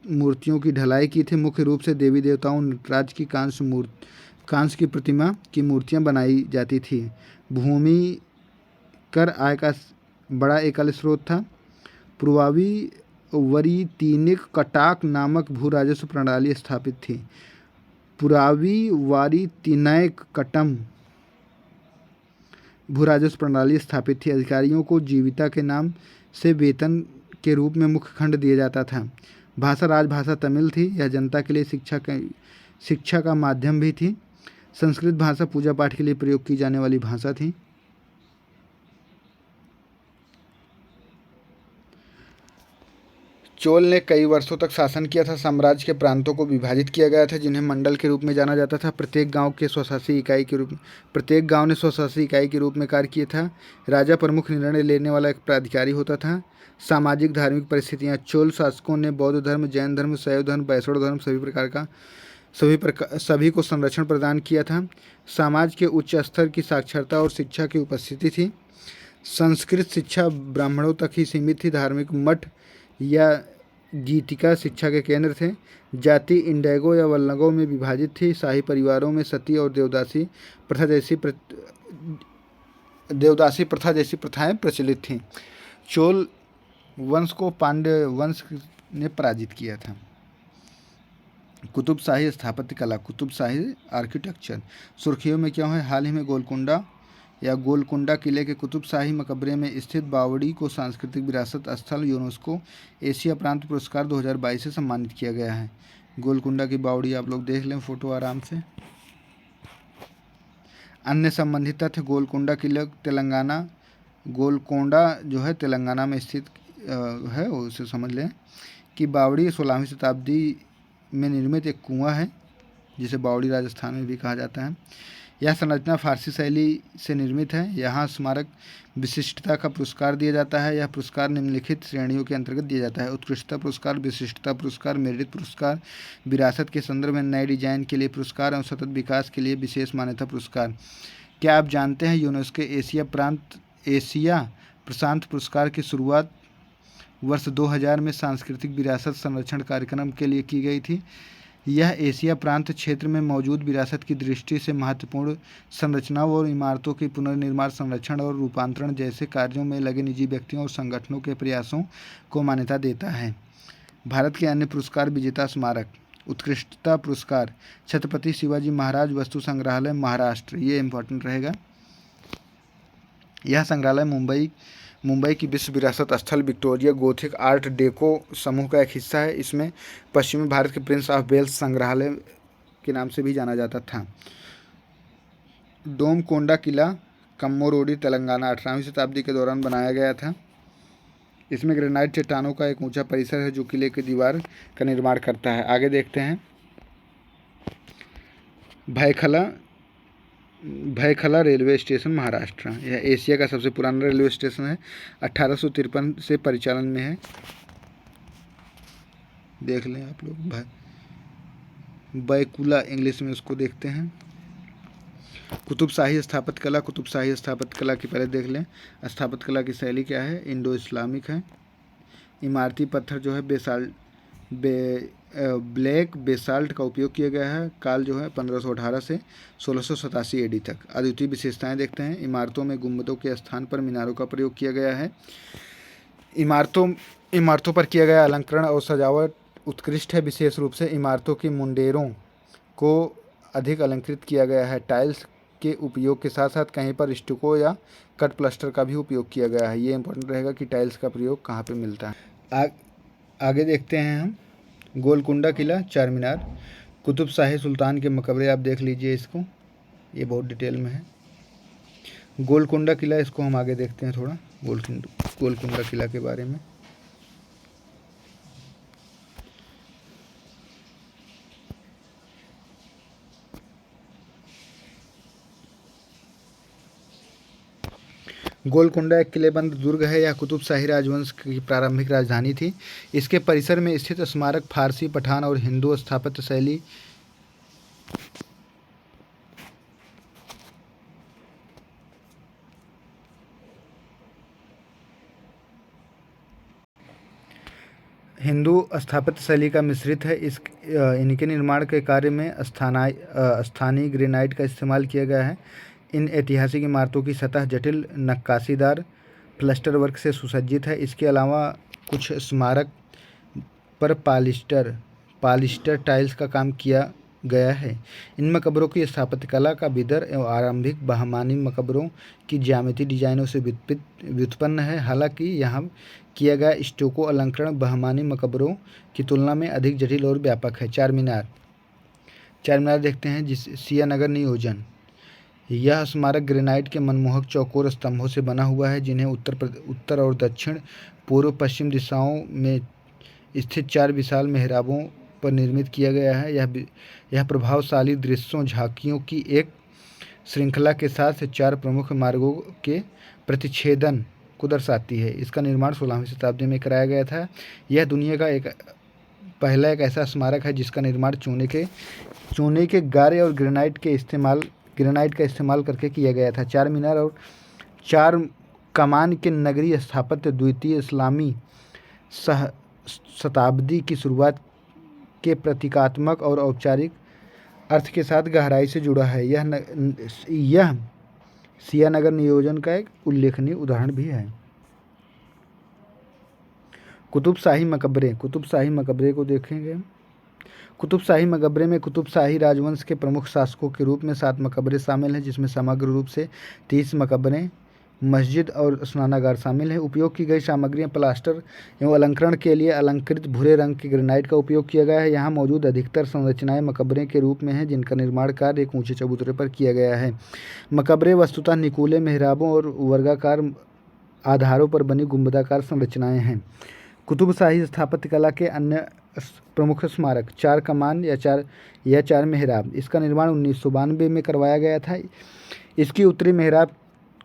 मूर्तियों की ढलाई की थी। मुख्य रूप से देवी देवताओं, नटराज की कांस्य की प्रतिमा की मूर्तियां बनाई जाती थी। भूमि कर आय का बड़ा एकल स्रोत था। पूर्वावी वरीतिनिक कटाक नामक भू राजस्व प्रणाली स्थापित थी। पुरावी वारीतिनैक कटम भू राजस्व प्रणाली स्थापित थी। अधिकारियों को जीविका के नाम से वेतन के रूप में मुख्य खंड दिया जाता था। भाषा, राजभाषा तमिल थी। यह जनता के लिए शिक्षा का माध्यम भी थी। संस्कृत भाषा पूजा पाठ के लिए प्रयोग की जाने वाली भाषा थी। चोल ने कई वर्षों तक शासन किया था। साम्राज्य के प्रांतों को विभाजित किया गया था, जिन्हें मंडल के रूप में जाना जाता था। प्रत्येक गांव ने स्वशासी इकाई के रूप में कार्य किया था। राजा प्रमुख निर्णय लेने वाला एक प्राधिकारी होता था। सामाजिक धार्मिक परिस्थितियाँ, चोल शासकों ने बौद्ध धर्म, जैन धर्म, शैव धर्म, वैष्णव धर्म सभी को संरक्षण प्रदान किया था। समाज के उच्च स्तर की साक्षरता और शिक्षा की उपस्थिति थी। संस्कृत शिक्षा ब्राह्मणों तक ही सीमित थी। धार्मिक मठ या गीतिका शिक्षा के केंद्र थे। जाति इंडेगो या वल्लगों में विभाजित थी। शाही परिवारों में सती और देवदासी प्रथा जैसी प्रथाएं प्रचलित थीं। चोल वंश को पांड्य वंश ने पराजित किया था। कुतुबशाही स्थापत्य कला, कुतुबशाही आर्किटेक्चर सुर्खियों में क्यों है? हाल ही में गोलकुंडा किले के कुतुबशाही मकबरे में स्थित बावड़ी को सांस्कृतिक विरासत स्थल यूनेस्को एशिया प्रांत पुरस्कार 2022 से सम्मानित किया गया है। गोलकुंडा की बावड़ी आप लोग देख लें फोटो आराम से। अन्य संबंधित तथ्य, गोलकुंडा किला गोलकोंडा जो है तेलंगाना में स्थित है, उसे समझ लें कि बावड़ी 16वीं शताब्दी में निर्मित एक कुआं है, जिसे बावड़ी राजस्थान में भी कहा जाता है। यह संरचना फारसी शैली से निर्मित है। यहाँ स्मारक विशिष्टता का पुरस्कार दिया जाता है। यह पुरस्कार निम्नलिखित श्रेणियों के अंतर्गत दिया जाता है: उत्कृष्टता पुरस्कार, विशिष्टता पुरस्कार, मेरिट पुरस्कार, विरासत के संदर्भ में नए डिजाइन के लिए पुरस्कार एवं सतत विकास के लिए विशेष मान्यता पुरस्कार। क्या आप जानते हैं यूनेस्को एशिया प्रशांत पुरस्कार की शुरुआत वर्ष 2000 में सांस्कृतिक विरासत संरक्षण कार्यक्रम के लिए की गई थी। यह एशिया प्रांत क्षेत्र में मौजूद विरासत की दृष्टि से महत्वपूर्ण संरचनाओं और इमारतों के पुनर्निर्माण, संरक्षण और रूपांतरण जैसे कार्यों में लगे निजी व्यक्तियों और संगठनों के प्रयासों को मान्यता देता है। भारत के अन्य पुरस्कार विजेता स्मारक: उत्कृष्टता पुरस्कार छत्रपति शिवाजी महाराज वस्तु संग्रहालय, महाराष्ट्र, ये इम्पोर्टेंट रहेगा। यह संग्रहालय मुंबई की विश्व विरासत स्थल विक्टोरिया गोथिक आर्ट डेको समूह का एक हिस्सा है। इसमें पश्चिमी भारत के प्रिंस ऑफ वेल्स संग्रहालय के नाम से भी जाना जाता था। डोमकोंडा किला, कम्मोरोडी, तेलंगाना 18वीं शताब्दी के दौरान बनाया गया था। इसमें ग्रेनाइट चट्टानों का एक ऊंचा परिसर है जो किले की दीवार का निर्माण करता है। आगे देखते हैं। भयखला रेलवे स्टेशन, महाराष्ट्र, यह एशिया का सबसे पुराना रेलवे स्टेशन है। 1853 से परिचालन में है। देख लें आप लोग। बैकुला इंग्लिश में उसको देखते हैं। कुतुबशाही स्थापत्य कला की पहले देख लें। स्थापत्य कला की शैली क्या है? इंडो इस्लामिक है। इमारती पत्थर जो है ब्लैक बेसाल्ट का उपयोग किया गया है। काल जो है 1518 से 1687 एडी तक। अद्वितीय विशेषताएं देखते हैं। इमारतों में गुंबदों के स्थान पर मीनारों का प्रयोग किया गया है। इमारतों पर किया गया अलंकरण और सजावट उत्कृष्ट है। विशेष रूप से इमारतों की मुंडेरों को अधिक अलंकृत किया गया है। टाइल्स के उपयोग के साथ साथ कहीं पर स्टुको या कट प्लास्टर का भी उपयोग किया गया है। ये इंपॉर्टेंट रहेगा कि टाइल्स का प्रयोग कहाँ पे मिलता है। आगे देखते हैं हम। गोलकुंडा किला, चार मीनार, कुतुब शाही सुल्तान के मकबरे, आप देख लीजिए इसको, ये बहुत डिटेल में है। गोलकुंडा किला, इसको हम आगे देखते हैं थोड़ा, गोलकुंडा किला के बारे में। गोलकुंडा एक किलेबंद दुर्ग है। यह कुतुब शाही राजवंश की प्रारंभिक राजधानी थी। इसके परिसर में स्थित स्मारक फारसी, पठान और हिंदू स्थापत्य शैली का मिश्रित है। इनके निर्माण के कार्य में स्थानीय ग्रेनाइट का इस्तेमाल किया गया है। इन ऐतिहासिक इमारतों की सतह जटिल नक्काशीदार प्लास्टर वर्क से सुसज्जित है। इसके अलावा कुछ स्मारक पर पॉलिस्टर टाइल्स का काम किया गया है। इन मकबरों की स्थापत्य कला का विदर एवं आरंभिक बहमानी मकबरों की ज्यामिति डिजाइनों से व्युत्पन्न है। हालांकि यहाँ किया गया स्टोको अलंकरण बहमानी मकबरों की तुलना में अधिक जटिल और व्यापक है। चार मीनार देखते हैं, जिस सिया नगर नियोजन। यह स्मारक ग्रेनाइट के मनमोहक चौकोर स्तंभों से बना हुआ है, जिन्हें उत्तर और दक्षिण पूर्व पश्चिम दिशाओं में स्थित 4 विशाल मेहराबों पर निर्मित किया गया है। यह प्रभावशाली दृश्यों झांकियों की एक श्रृंखला के साथ 4 प्रमुख मार्गों के प्रतिच्छेदन को दर्शाती है। इसका निर्माण 16वीं शताब्दी में कराया गया था। यह दुनिया का पहला एक ऐसा स्मारक है जिसका निर्माण चूने के गारे और ग्रेनाइट का इस्तेमाल करके किया गया था। 4 मीनार और 4 कमान के नगरीय स्थापत्य द्वितीय इस्लामी शताब्दी की शुरुआत के प्रतीकात्मक और औपचारिक अर्थ के साथ गहराई से जुड़ा है। यह सिया नगर नियोजन का एक उल्लेखनीय उदाहरण भी है। कुतुब शाही मकबरे को देखेंगे। कुतुब शाही मकबरे में कुतुब शाही राजवंश के प्रमुख शासकों के रूप में 7 मकबरे शामिल हैं, जिसमें समग्र रूप से 30 मकबरे, मस्जिद और स्नानागार शामिल है। उपयोग की गई सामग्रियां प्लास्टर एवं अलंकरण के लिए अलंकृत भूरे रंग के ग्रेनाइट का उपयोग किया गया है। यहाँ मौजूद अधिकतर संरचनाएं मकबरे के रूप में हैं, जिनका निर्माण कार्य एक ऊंचे चबूतरे पर किया गया है। मकबरे वस्तुतः निकूले मेहराबों और वर्गाकार आधारों पर बनी गुंबदाकार संरचनाएं हैं। कुतुब शाही स्थापत्य कला के अन्य प्रमुख स्मारक 4 कमान या 4 मेहराब। इसका निर्माण 1992 में करवाया गया था। इसकी उत्तरी मेहराब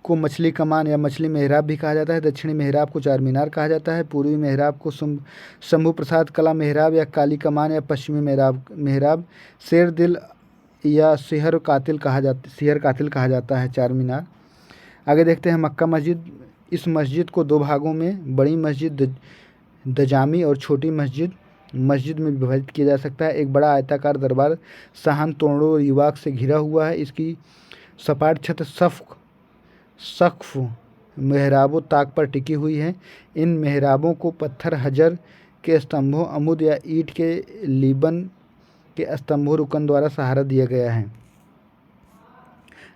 को मछली कमान या मछली मेहराब भी कहा जाता है। दक्षिणी मेहराब को 4 मीनार कहा जाता है। पूर्वी मेहराब को शंभू प्रसाद कला मेहराब या काली कमान या पश्चिमी मेहराब शेर दिल या सिहर कातिल कहा जाता है। 4 मीनार। आगे देखते हैं मक्का मस्जिद। इस मस्जिद को 2 भागों में बड़ी मस्जिद दजामी और छोटी मस्जिद में विभाजित किया जा सकता है। एक बड़ा आयताकार दरबार साहन तोड़ों और युवाक से घिरा हुआ है। इसकी सपाट छत सक़्फ़ मेहराबों ताक पर टिकी हुई है। इन मेहराबों को पत्थर हजर के स्तंभों, अमुद या ईंट के लीबन के स्तंभों रुकन द्वारा सहारा दिया गया है।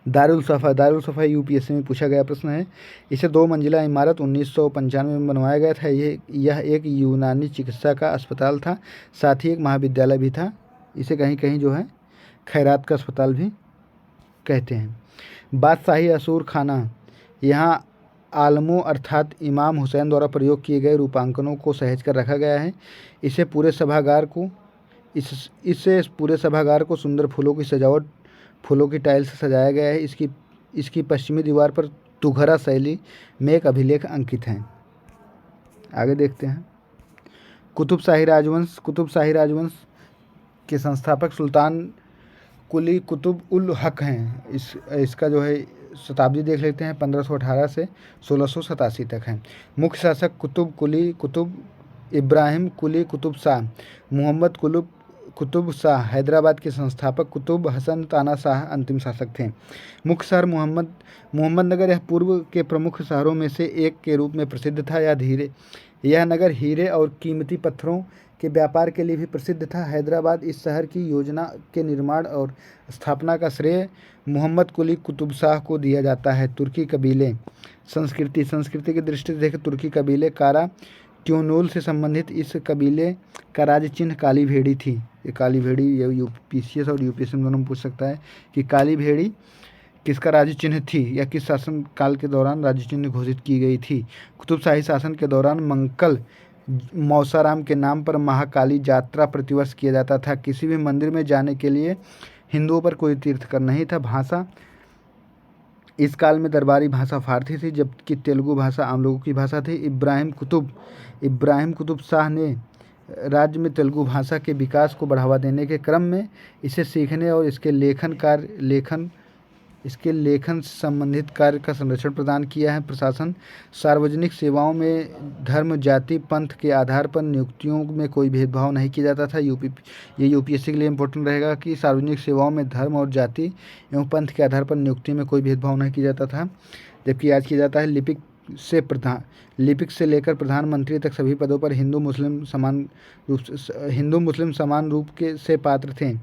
दारुल सफ़ा यूपीएससी में पूछा गया प्रश्न है। इसे 2 मंजिला इमारत 1995 में बनवाया गया था। यह एक यूनानी चिकित्सा का अस्पताल था, साथ ही एक महाविद्यालय भी था। इसे कहीं कहीं जो है खैरात का अस्पताल भी कहते हैं। बादशाही असूर खाना। यहाँ आलमों अर्थात इमाम हुसैन द्वारा प्रयोग किए गए रूपांकनों को सहेज कर रखा गया है। इसे पूरे सभागार को सुंदर फूलों की टाइल से सजाया गया है। इसकी पश्चिमी दीवार पर तुघरा शैली में एक अभिलेख अंकित है। आगे देखते हैं कुतुब शाही राजवंश के संस्थापक सुल्तान कुली कुतुब उल हक हैं। इसका जो है शताब्दी देख लेते हैं। 1518 से 1687 तक है। मुख्य शासक कुतुब इब्राहिम कुली कुतुब शाह। मोहम्मद कुतुब शाह हैदराबाद के संस्थापक। कुतुब हसन ताना शाह अंतिम शासक थे। मुख्य शहर मोहम्मदनगर यह पूर्व के प्रमुख शहरों में से एक के रूप में प्रसिद्ध था। यह नगर हीरे और कीमती पत्थरों के व्यापार के लिए भी प्रसिद्ध था। हैदराबाद इस शहर की योजना के निर्माण और स्थापना का श्रेय मोहम्मद कुली कुतुब शाह को दिया जाता है। तुर्की कबीले। संस्कृति की दृष्टि से देखें, तुर्की कबीले कारा ट्यूनुल से संबंधित इस कबीले का राज्य चिन्ह काली भेड़ी थी। ये काली भेड़ी यूपीसीएस और यूपीएससी दोनों में पूछ सकता है कि काली भेड़ी किसका राज्य चिन्ह थी या किस शासन काल के दौरान राज्य चिन्ह घोषित की गई थी। कुतुब शाही शासन के दौरान मंकल मौसाराम के नाम पर महाकाली यात्रा प्रतिवर्ष किया जाता था। किसी भी मंदिर में जाने के लिए हिंदुओं पर कोई तीर्थकर नहीं था। भाषा इस काल में दरबारी भाषा फारसी थी, जबकि तेलुगु भाषा आम लोगों की भाषा थी। इब्राहिम कुतुब शाह ने राज्य में तेलुगु भाषा के विकास को बढ़ावा देने के क्रम में इसे सीखने और इसके लेखन से संबंधित कार्य का संरक्षण प्रदान किया है। प्रशासन सार्वजनिक सेवाओं में धर्म, जाति, पंथ के आधार पर नियुक्तियों में कोई भेदभाव नहीं किया जाता था। ये यूपीएससी के लिए इम्पोर्टेंट रहेगा कि सार्वजनिक सेवाओं में धर्म और जाति एवं पंथ के आधार पर नियुक्ति में कोई भेदभाव नहीं किया जाता था। जबकि आज किया जाता है। लिपिक से लेकर प्रधानमंत्री तक सभी पदों पर हिंदू मुस्लिम समान रूप से पात्र थे।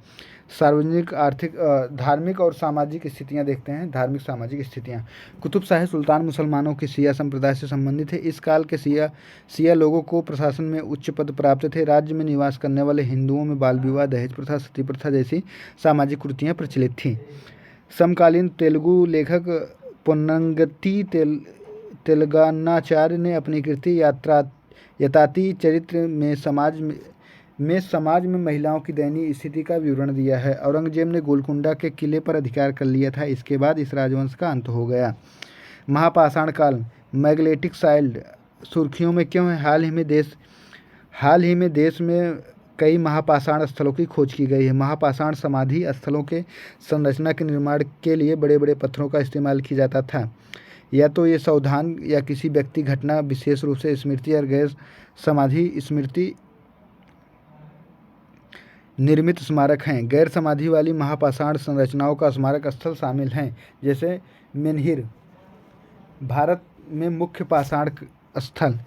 सार्वजनिक, आर्थिक, धार्मिक और सामाजिक स्थितियां देखते हैं। धार्मिक सामाजिक स्थितियां। कुतुब शाही सुल्तान मुसलमानों के शिया संप्रदाय से संबंधित है। इस काल के शिया लोगों को प्रशासन में उच्च पद प्राप्त थे। राज्य में निवास करने वाले हिंदुओं में बाल विवाह, दहेज प्रथा, सती प्रथा जैसी सामाजिक कुरीतियां प्रचलित थीं। समकालीन तेलुगु लेखक पोन्नगंती तेलंगानाचार्य ने अपनी कृति यताति चरित्र में समाज में महिलाओं की दयनीय स्थिति का विवरण दिया है। औरंगजेब ने गोलकुंडा के किले पर अधिकार कर लिया था। इसके बाद इस राजवंश का अंत हो गया। महापाषाण काल, मैग्नेटिक साइल्ड सुर्खियों में क्यों है? हाल ही में देश में कई महापाषाण स्थलों की खोज की गई है। महापाषाण समाधि स्थलों के संरचना के निर्माण के लिए बड़े बड़े पत्थरों का इस्तेमाल किया जाता था। या तो ये सावधान या किसी व्यक्ति, घटना, विशेष रूप से स्मृति और गैर समाधि स्मृति निर्मित स्मारक हैं। गैर समाधि वाली महापाषाण संरचनाओं का स्मारक स्थल शामिल हैं, जैसे मेन्हिर, भारत में मुख्य पाषाण स्थल।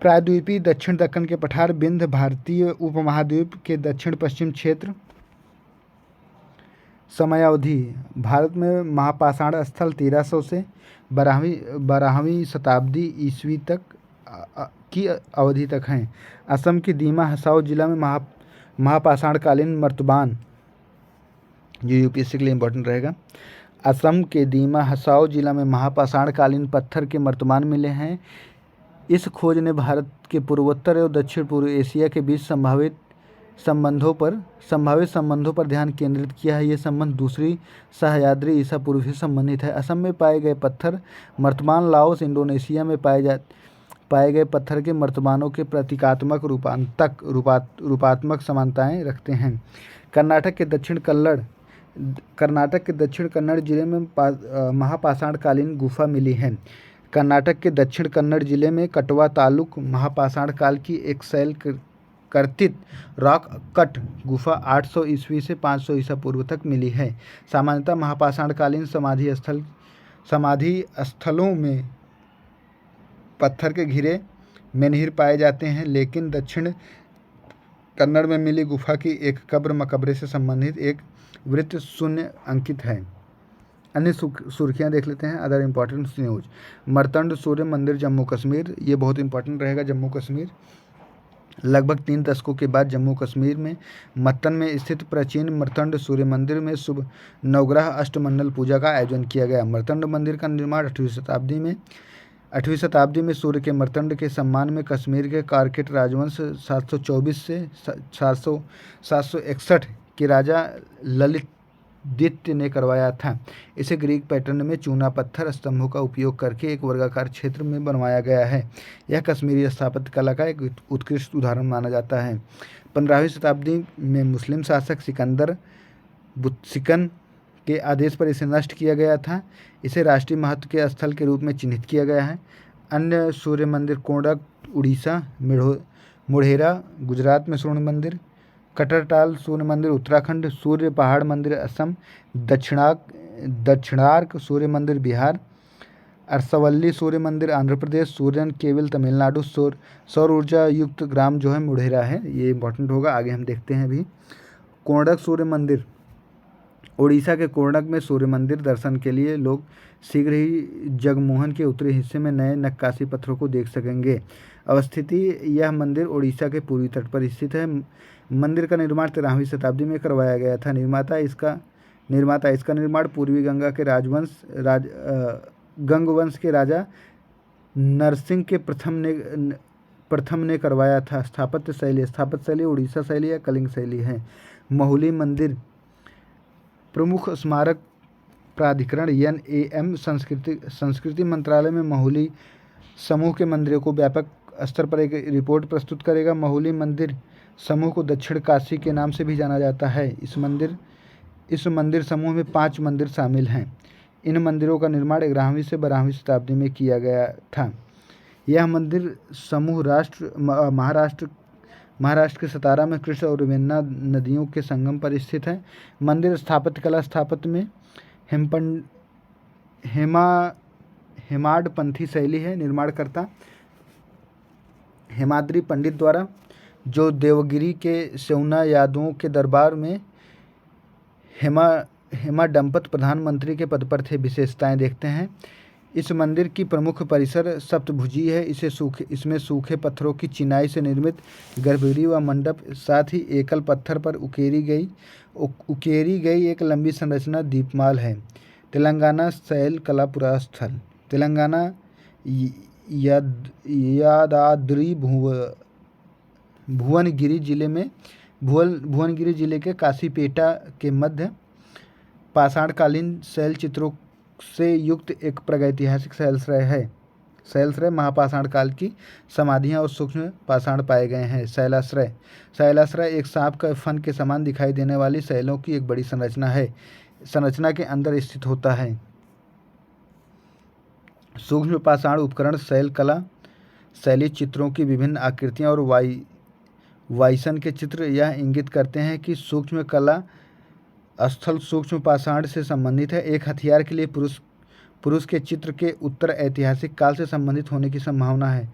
प्रायद्वीपीय दक्षिण दक्कन के पठार, विंध्य भारतीय उपमहाद्वीप के दक्षिण पश्चिम क्षेत्र। समयावधि, भारत में महापाषाण स्थल 1300 से 12वीं शताब्दी ईस्वी तक की अवधि तक हैं। असम के दीमा हसाओ जिला में महापाषाणकालीन मर्तबान, जो यूपीएससी के लिए इम्पोर्टेंट रहेगा। असम के दीमा हसाओ जिला में महापाषाणकालीन पत्थर के मर्तबान मिले हैं। इस खोज ने भारत के पूर्वोत्तर और दक्षिण पूर्व एशिया के बीच संभावित संबंधों पर ध्यान केंद्रित किया है। ये संबंध दूसरी सह्याद्री ईसा पूर्व से संबंधित है। असम में पाए गए पत्थर मर्तबान लाओस, इंडोनेशिया में पाए गए पत्थर के मर्तबानों के प्रतीकात्मक रूपात्मक समानताएं रखते हैं। कर्नाटक के दक्षिण कन्नड़ जिले में महापाषाणकालीन गुफा मिली है। कर्नाटक के दक्षिण कन्नड़ जिले में कटवा तालुक महापाषाण काल की एक शैल कर्तित रॉक कट गुफा 800 ईस्वी से 500 ईसा पूर्व तक मिली है। सामान्यतः महापाषाणकालीन समाधि स्थलों में पत्थर के घिरे मेन्हिर पाए जाते हैं, लेकिन दक्षिण कन्नड़ में मिली गुफा की एक कब्र मकबरे से संबंधित एक वृत्त शून्य अंकित है। अन्य सुर्खियां देख लेते हैं। Other important news. Martand Surya Mandir Jammu Kashmir, ये बहुत इंपॉर्टेंट रहेगा। जम्मू कश्मीर लगभग 3 दशकों के बाद जम्मू कश्मीर में मत्तन में स्थित प्राचीन मर्तंड सूर्य मंदिर में शुभ नवग्रह अष्टमंडल पूजा का आयोजन किया गया। मर्तंड मंदिर का निर्माण 8वीं शताब्दी में सूर्य के मर्तंड के सम्मान में कश्मीर के कारकेट राजवंश 724 से 761 के राजा ललितदित्य ने करवाया था। इसे ग्रीक पैटर्न में चूना पत्थर स्तंभों का उपयोग करके एक वर्गाकार क्षेत्र में बनवाया गया है। यह कश्मीरी स्थापत्य कला का एक उत्कृष्ट उदाहरण माना जाता है। 15वीं शताब्दी में मुस्लिम शासक सिकन के आदेश पर इसे नष्ट किया गया था। इसे राष्ट्रीय महत्व के स्थल के रूप में चिन्हित किया गया है। अन्य सूर्य मंदिर कोंडक उड़ीसा, मोढेरा गुजरात में सूर्य मंदिर, कटरटाल सूर्य मंदिर उत्तराखंड, सूर्य पहाड़ मंदिर असम, दक्षिणार्क सूर्य मंदिर बिहार, अरसवल्ली सूर्य मंदिर आंध्र प्रदेश, सूर्यन केवल तमिलनाडु, सौर ऊर्जा युक्त ग्राम जो है मोढेरा है। ये इंपॉर्टेंट होगा, आगे हम देखते हैं अभी। कोंडक सूर्य मंदिर, ओडिशा के कोर्णक में सूर्य मंदिर दर्शन के लिए लोग शीघ्र ही जगमोहन के उत्तरी हिस्से में नए नक्काशी पत्थरों को देख सकेंगे। अवस्थिति, यह मंदिर ओडिशा के पूर्वी तट पर स्थित है। मंदिर का निर्माण 13वीं शताब्दी में करवाया गया था। निर्माता इसका निर्माण पूर्वी गंगा के गंगवंश के राजा नरसिंह के प्रथम ने करवाया था। स्थापत्य शैली उड़ीसा शैली या कलिंग शैली है। महुली मंदिर, प्रमुख स्मारक प्राधिकरण NAM संस्कृति मंत्रालय में महुली समूह के मंदिरों को व्यापक स्तर पर एक रिपोर्ट प्रस्तुत करेगा। महुली मंदिर समूह को दक्षिण काशी के नाम से भी जाना जाता है। इस मंदिर समूह में 5 मंदिर शामिल हैं। इन मंदिरों का निर्माण 11वीं से 12वीं शताब्दी में किया गया था। यह मंदिर समूह महाराष्ट्र के सतारा में कृष्ण और वेन्ना नदियों के संगम पर स्थित है। मंदिर स्थापत्य में हेमाडपंथी शैली है। निर्माणकर्ता हेमाद्रि पंडित द्वारा, जो देवगिरी के सेउना यादवों के दरबार में हेमाडंपत प्रधानमंत्री के पद पर थे। विशेषताएं देखते हैं। इस मंदिर की प्रमुख परिसर सप्तभुजी है। इसमें सूखे पत्थरों की चिनाई से निर्मित गर्भगृह व मंडप, साथ ही एकल पत्थर पर उकेरी गई एक लंबी संरचना दीपमाल है। तेलंगाना शैल कला पुरास्थल। तेलंगाना यादाद्री भुवनगिरी जिले के काशीपेटा के मध्य पाषाणकालीन शैल चित्रों से युक्त एक प्रागैतिहासिक शैलाश्रय है। शैलाश्रय महापाषाण काल की समाधियां और सूक्ष्म पाषाण पाए गए हैं। शैलाश्रय एक सांप का फन के समान दिखाई देने वाली शैलों की एक बड़ी संरचना है। संरचना के अंदर स्थित होता है। सूक्ष्म पाषाण उपकरण शैल कला शैली चित्रों की विभिन्न आकृतियां और वाइसन के चित्र यह इंगित करते हैं कि सूक्ष्म कला स्थल सूक्ष्म पाषाण से संबंधित है। एक हथियार के लिए पुरुष के चित्र के उत्तर ऐतिहासिक काल से संबंधित होने की संभावना है।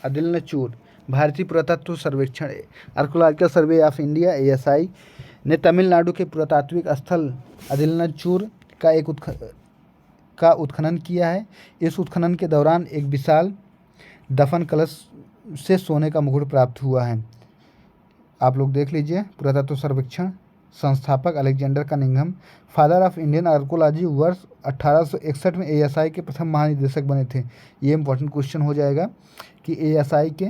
अदिलनचूर भारतीय पुरातत्व सर्वेक्षण archaeological survey of India ASI ने तमिलनाडु के पुरातात्विक स्थल अदिलनचूर का उत्खनन किया है। इस उत्खनन के दौरान एक विशाल दफन कलश से सोने का मुकुट प्राप्त हुआ है। आप लोग देख लीजिए। पुरातत्व सर्वेक्षण संस्थापक Alexander Cunningham, father of Indian archaeology, वर्ष 1861 में ASI के प्रथम महानिदेशक बने थे। ये इंपॉर्टेंट क्वेश्चन हो जाएगा कि ASI के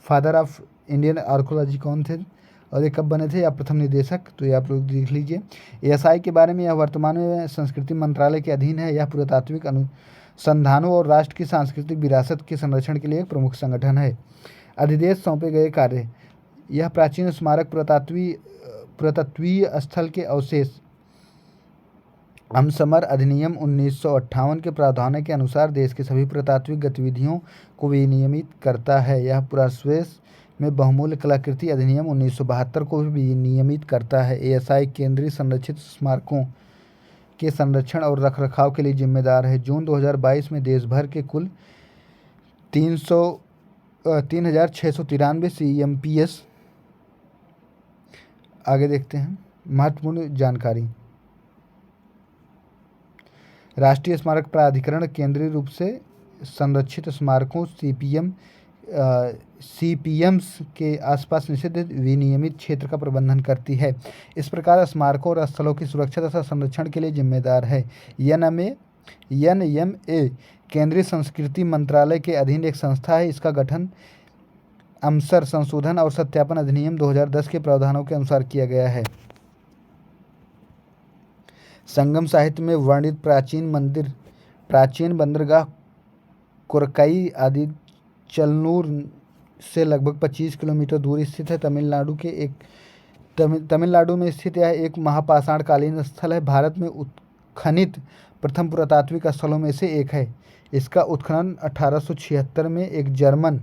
फादर ऑफ इंडियन आर्कोलॉजी कौन थे और ये कब बने थे या प्रथम निदेशक, तो ये आप लोग देख लीजिए। ASI के बारे में, यह वर्तमान में संस्कृति मंत्रालय के अधीन है। यह पुरातात्विक अनुसंधानों और राष्ट्र की सांस्कृतिक विरासत के संरक्षण के लिए एक प्रमुख संगठन है। अधिदेश सौंपे गए कार्य। यह प्राचीन स्मारक पुरातत्वीय स्थल के अवशेष अमसमर अधिनियम 1958 के प्रावधानों के अनुसार देश की सभी पुरातात्विक गतिविधियों को विनियमित करता है। यह पुरावशेष में बहुमूल्य कलाकृति अधिनियम 1972 को भी विनियमित करता है। ASI केंद्रीय संरक्षित स्मारकों के संरक्षण और रखरखाव के लिए जिम्मेदार है। जून 2022 में देश भर के कुल 3693 CMPS। आगे देखते हैं महत्वपूर्ण जानकारी। राष्ट्रीय स्मारक प्राधिकरण केंद्रीय रूप से संरक्षित स्मारकों CPMs के आसपास निषिद्ध विनियमित क्षेत्र का प्रबंधन करती है। इस प्रकार स्मारकों और स्थलों की सुरक्षा तथा संरक्षण के लिए जिम्मेदार है। NMA केंद्रीय संस्कृति मंत्रालय के अधीन एक संस्था है। इसका गठन अमसर संशोधन और सत्यापन अधिनियम 2010 के प्रावधानों के अनुसार किया गया है। संगम साहित्य में वर्णित प्राचीन बंदरगाह कोरकाई आदि चलनूर से लगभग 25 किलोमीटर दूर स्थित है। तमिलनाडु में स्थित यह एक महापाषाणकालीन स्थल है। भारत में उत्खनित प्रथम पुरातात्विक स्थलों में से एक है। इसका उत्खनन 1876 में एक जर्मन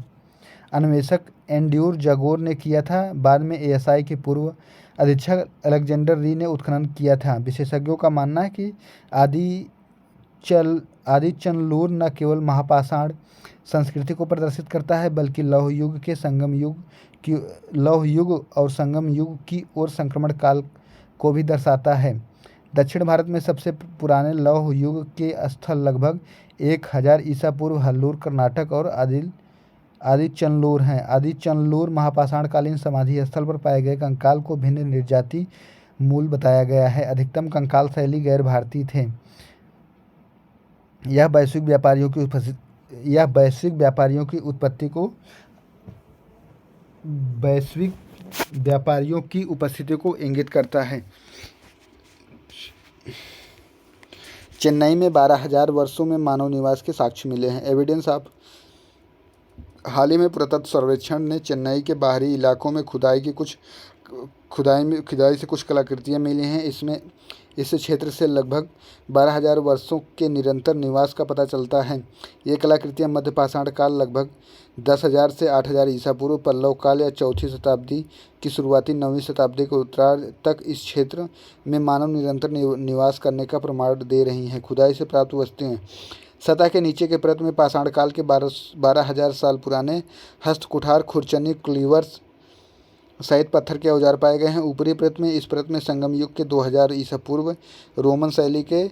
अन्वेषक एंड्यूर जागोर ने किया था। बाद में ASI के पूर्व अधीक्षक अलेक्जेंडर री ने उत्खनन किया था। विशेषज्ञों का मानना है कि आदिचनलूर न केवल महापाषाण संस्कृति को प्रदर्शित करता है, बल्कि लौह युग और संगम युग की ओर संक्रमण काल को भी दर्शाता है। दक्षिण भारत में सबसे पुराने लौह युग के स्थल लगभग 1000 ईसा पूर्व हल्लूर कर्नाटक और आदिचनलूर हैं। आदिचनलूर महापाषाणकालीन समाधि स्थल पर पाए गए कंकाल को भिन्न निर्जाति मूल बताया गया है। अधिकतम कंकाल शैली गैर भारतीय थे। यह वैश्विक व्यापारियों की उपस्थिति को इंगित करता है। चेन्नई में 12,000 वर्षों में मानव निवास के साक्ष्य मिले हैं। एविडेंस ऑफ हाल ही में पुरातत्व सर्वेक्षण ने चेन्नई के बाहरी इलाकों में खुदाई से कुछ कलाकृतियां मिली हैं। इस क्षेत्र से लगभग 12,000 वर्षों के निरंतर निवास का पता चलता है। ये कलाकृतियां मध्य पाषाण काल लगभग 10,000 से 8,000 ईसा पूर्व, पल्लव काल या चौथी शताब्दी की शुरुआती 9वीं शताब्दी के उत्तरार्ध तक इस क्षेत्र में मानव निरंतर निवास करने का प्रमाण दे रही हैं। खुदाई से प्राप्त वस्तुएं: सतह के नीचे के परत में पाषाण काल के 12,000 साल पुराने हस्तकुठार, खुरचनी, क्लीवर्स सहित पत्थर के औजार पाए गए हैं। ऊपरी परत में इस परत में संगम युग के 2000 ईसा पूर्व रोमन शैली के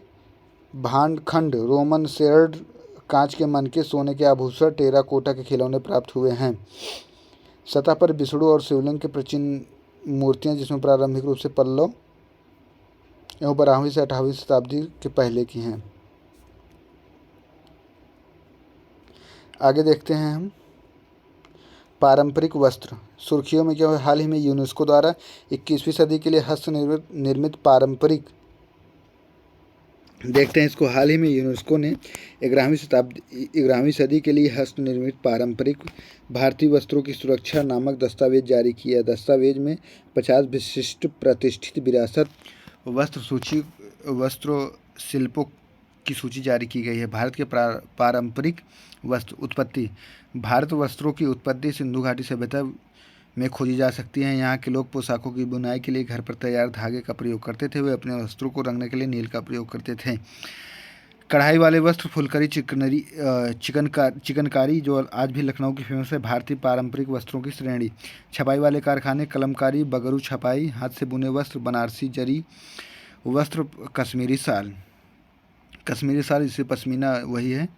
भांडखंड, रोमन शेल्ड, कांच के मनके, सोने के आभूषण, टेराकोटा के खिलौने प्राप्त हुए हैं। सतह पर विष्णु और शिवलिंग की प्राचीन मूर्तियां, जिसमें प्रारंभिक रूप से पल्लव एवं 12वीं से 18वीं शताब्दी के पहले की हैं। आगे देखते हैं हम पारंपरिक वस्त्र। सुर्खियों में क्या है? हाल ही में यूनेस्को द्वारा 21वीं सदी के लिए निर्मित पारंपरिक, देखते हैं इसको। हाल ही में यूनेस्को ने 11वीं सदी के लिए हस्त निर्मित पारंपरिक भारतीय वस्त्रों की सुरक्षा नामक दस्तावेज जारी किया। दस्तावेज में 50 विशिष्ट प्रतिष्ठित विरासत वस्त्र शिल्पों की सूची जारी की गई है। भारत के पारंपरिक वस्त्र उत्पत्ति। भारत वस्त्रों की उत्पत्ति सिंधु घाटी सभ्यता में खोजी जा सकती है। यहाँ के लोग पोशाकों की बुनाई के लिए घर पर तैयार धागे का प्रयोग करते थे। वे अपने वस्त्रों को रंगने के लिए नील का प्रयोग करते थे। कढ़ाई वाले वस्त्र, फुलकारी, चिकनकारी जो आज भी लखनऊ की फेमस है। भारतीय पारंपरिक वस्त्रों की श्रेणी। छपाई वाले कारखाने, कलमकारी, बगरू छपाई, हाथ से बुने वस्त्र, बनारसी जरी वस्त्र, कश्मीरी शाल इससे पश्मीना वही है।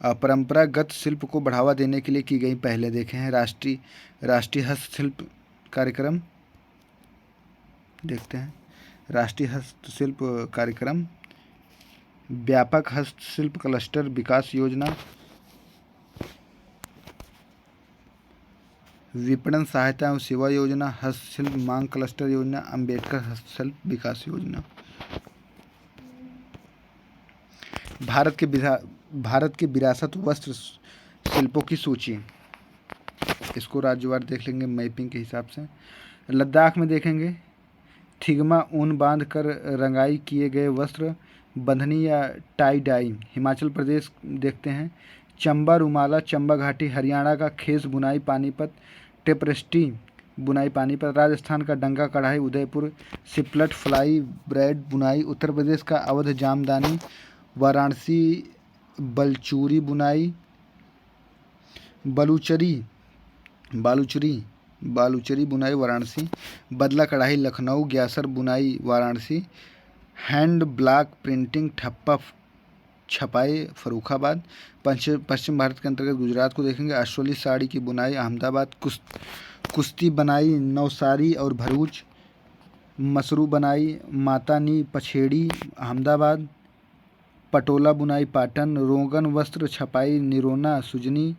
परंपरागत शिल्प को बढ़ावा देने के लिए की गई पहले देखे हैं। राष्ट्रीय हस्तशिल्प कार्यक्रम देखते हैं। राष्ट्रीय हस्तशिल्प कार्यक्रम, व्यापक हस्तशिल्प क्लस्टर विकास योजना, विपणन सहायता एवं सेवा योजना, हस्तशिल्प मांग क्लस्टर योजना, अम्बेडकर हस्तशिल्प विकास योजना। भारत के विरासत वस्त्र शिल्पों की सूची। इसको राज्यवार देख लेंगे मैपिंग के हिसाब से। लद्दाख में देखेंगे थिगमा ऊन बांध कर रंगाई किए गए वस्त्र, बंधनी या टाई डाई। हिमाचल प्रदेश देखते हैं चंबा रुमाला, चंबा घाटी। हरियाणा का खेस बुनाई पानीपत, टेपरेस्टी बुनाई पानीपत। राजस्थान का डंगा कढ़ाई उदयपुर, सिपलट फ्लाई ब्रेड बुनाई। उत्तर प्रदेश का अवध जामदानी, वाराणसी बलचूरी बुनाई। बालूचरी बुनाई वाराणसी। बदला कढ़ाई लखनऊ, ग्यासर बुनाई वाराणसी। हैंड ब्लॉक प्रिंटिंग ठप्पा छपाई फर्रुखाबाद। पश्चिम भारत के अंतर्गत गुजरात को देखेंगे अश्वली साड़ी की बुनाई अहमदाबाद। कुश्ती बनाई नवसारी और भरूच। मसरू बनाई मातानी पछेड़ी अहमदाबाद। पटोला बुनाई पाटन। रोगन वस्त्र छपाई निरोना सुजनी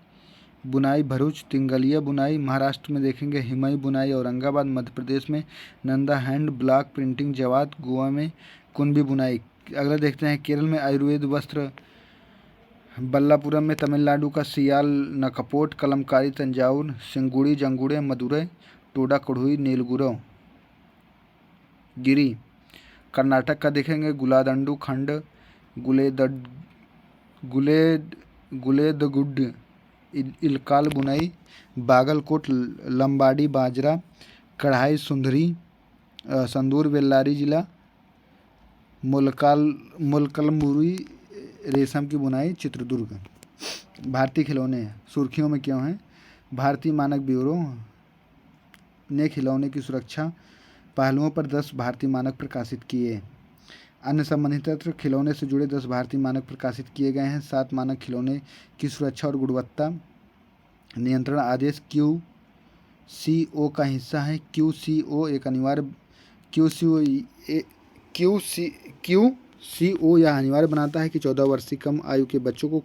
बुनाई भरूच। तिंगलिया बुनाई महाराष्ट्र में देखेंगे हिमई बुनाई औरंगाबाद। मध्य प्रदेश में Nanda hand block printing Jawad. Goa में कुंभी बुनाई। अगला देखते हैं केरल में आयुर्वेद वस्त्र बल्लापुरम में। तमिलनाडु का सियाल नकपोट कलमकारी तंजावुर। सिंगुड़ी जंगुड़े मदुरै। टोडा कढ़ुई नीलगुरो गिरी। कर्नाटक का देखेंगे गुलादंडू खंड गुलेदगुड इलकाल बुनाई। बागलकोट लंबाडी बाजरा कढ़ाई संदूर बेल्लारी जिला। मुलकलमुरी रेशम की बुनाई चित्रदुर्ग। भारतीय खिलौने सुर्खियों में क्यों हैं? भारतीय मानक ब्यूरो ने खिलौने की सुरक्षा पहलुओं पर 10 भारतीय मानक प्रकाशित किए। अन्य संबंधित तथ्य खिलौने से जुड़े 10 भारतीय मानक प्रकाशित किए गए हैं। 7 मानक खिलौने की सुरक्षा और गुणवत्ता नियंत्रण आदेश QCO का हिस्सा है। QCO एक अनिवार्य QCO यह अनिवार्य बनाता है कि 14 वर्ष से कम आयु के बच्चों को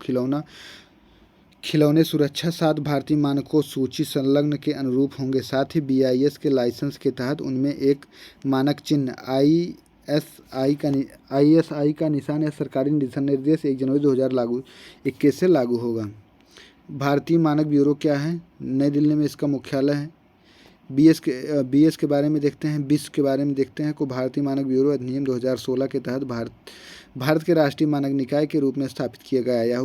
खिलौने सुरक्षा 7 भारतीय मानकों सूची संलग्न के अनुरूप होंगे। साथ ही BIS के लाइसेंस के तहत उनमें एक मानक चिन्ह ISI का निशान या सरकारी दिशा निर्देश 1 जनवरी 2021 से लागू होगा। भारतीय मानक ब्यूरो क्या है? नई दिल्ली में इसका मुख्यालय है। BS के बारे में देखते हैं, BIS के बारे में देखते हैं को भारतीय मानक ब्यूरो अधिनियम 2016 के तहत भारत के राष्ट्रीय मानक निकाय के रूप में स्थापित किया गया है। यह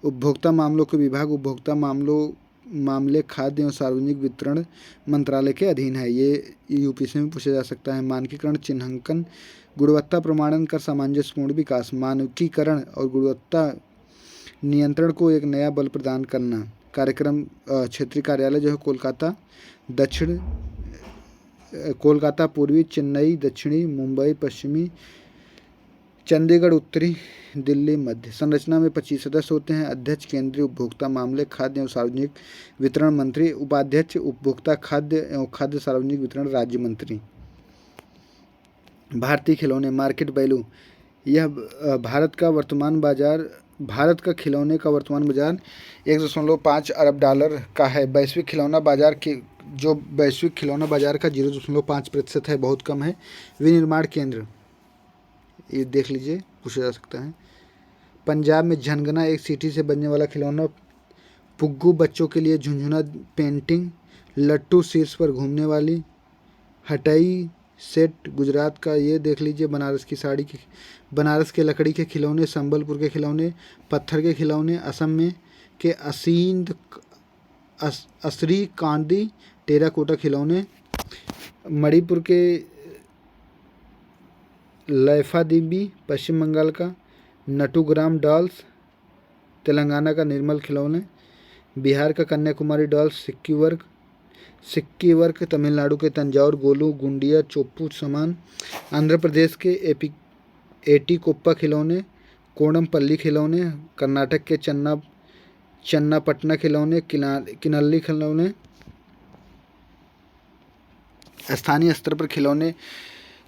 उपभोक्ता मामलों के विभाग उपभोक्ता मामले खाद्य एवं सार्वजनिक वितरण मंत्रालय के अधीन है। ये यूपीएससी में पूछा जा सकता है। मानकीकरण, चिन्हांकन, गुणवत्ता प्रमाणन कर सामंजस्यपूर्ण विकास, मानकीकरण और गुणवत्ता नियंत्रण को एक नया बल प्रदान करना। कार्यक्रम क्षेत्रीय कार्यालय जो है कोलकाता पूर्वी, चेन्नई दक्षिणी, मुंबई पश्चिमी, चंडीगढ़ उत्तरी, दिल्ली मध्य। संरचना में 25 सदस्य होते हैं। अध्यक्ष केंद्रीय उपभोक्ता मामले खाद्य एवं सार्वजनिक वितरण मंत्री, उपाध्यक्ष उपभोक्ता खाद्य एवं खाद्य सार्वजनिक वितरण राज्य मंत्री। भारतीय खिलौने मार्केट वैल्यू, यह भारत का खिलौने का वर्तमान बाजार 1.5 अरब डॉलर का है। वैश्विक खिलौना बाजार का 0.5% है, बहुत कम है। विनिर्माण केंद्र, ये देख लीजिए, पूछा जा सकता है। पंजाब में झनगना एक सीटी से बनने वाला खिलौना। पुग्गू बच्चों के लिए झुनझुना पेंटिंग। लट्टू शीर्ष पर घूमने वाली। हटई सेट गुजरात का, ये देख लीजिए, बनारस के लकड़ी के खिलौने। संबलपुर के खिलौने। पत्थर के खिलौने असम में के असरी कांदी टेराकोटा खिलौने। मणिपुर के लैफा दीबी, पश्चिम बंगाल का नटुग्राम डॉल्स, तेलंगाना का निर्मल खिलौने। बिहार का कन्याकुमारी डॉल्स। सिक्की वर्क तमिलनाडु के तंजाउर गोलू गुंडिया चोप्पू सामान। आंध्र प्रदेश के एटीकोप्पा खिलौने। कोडमपल्ली खिलौने। कर्नाटक के चन्नापटना खिलौने। किनल्ली खिलौने। स्थानीय स्तर पर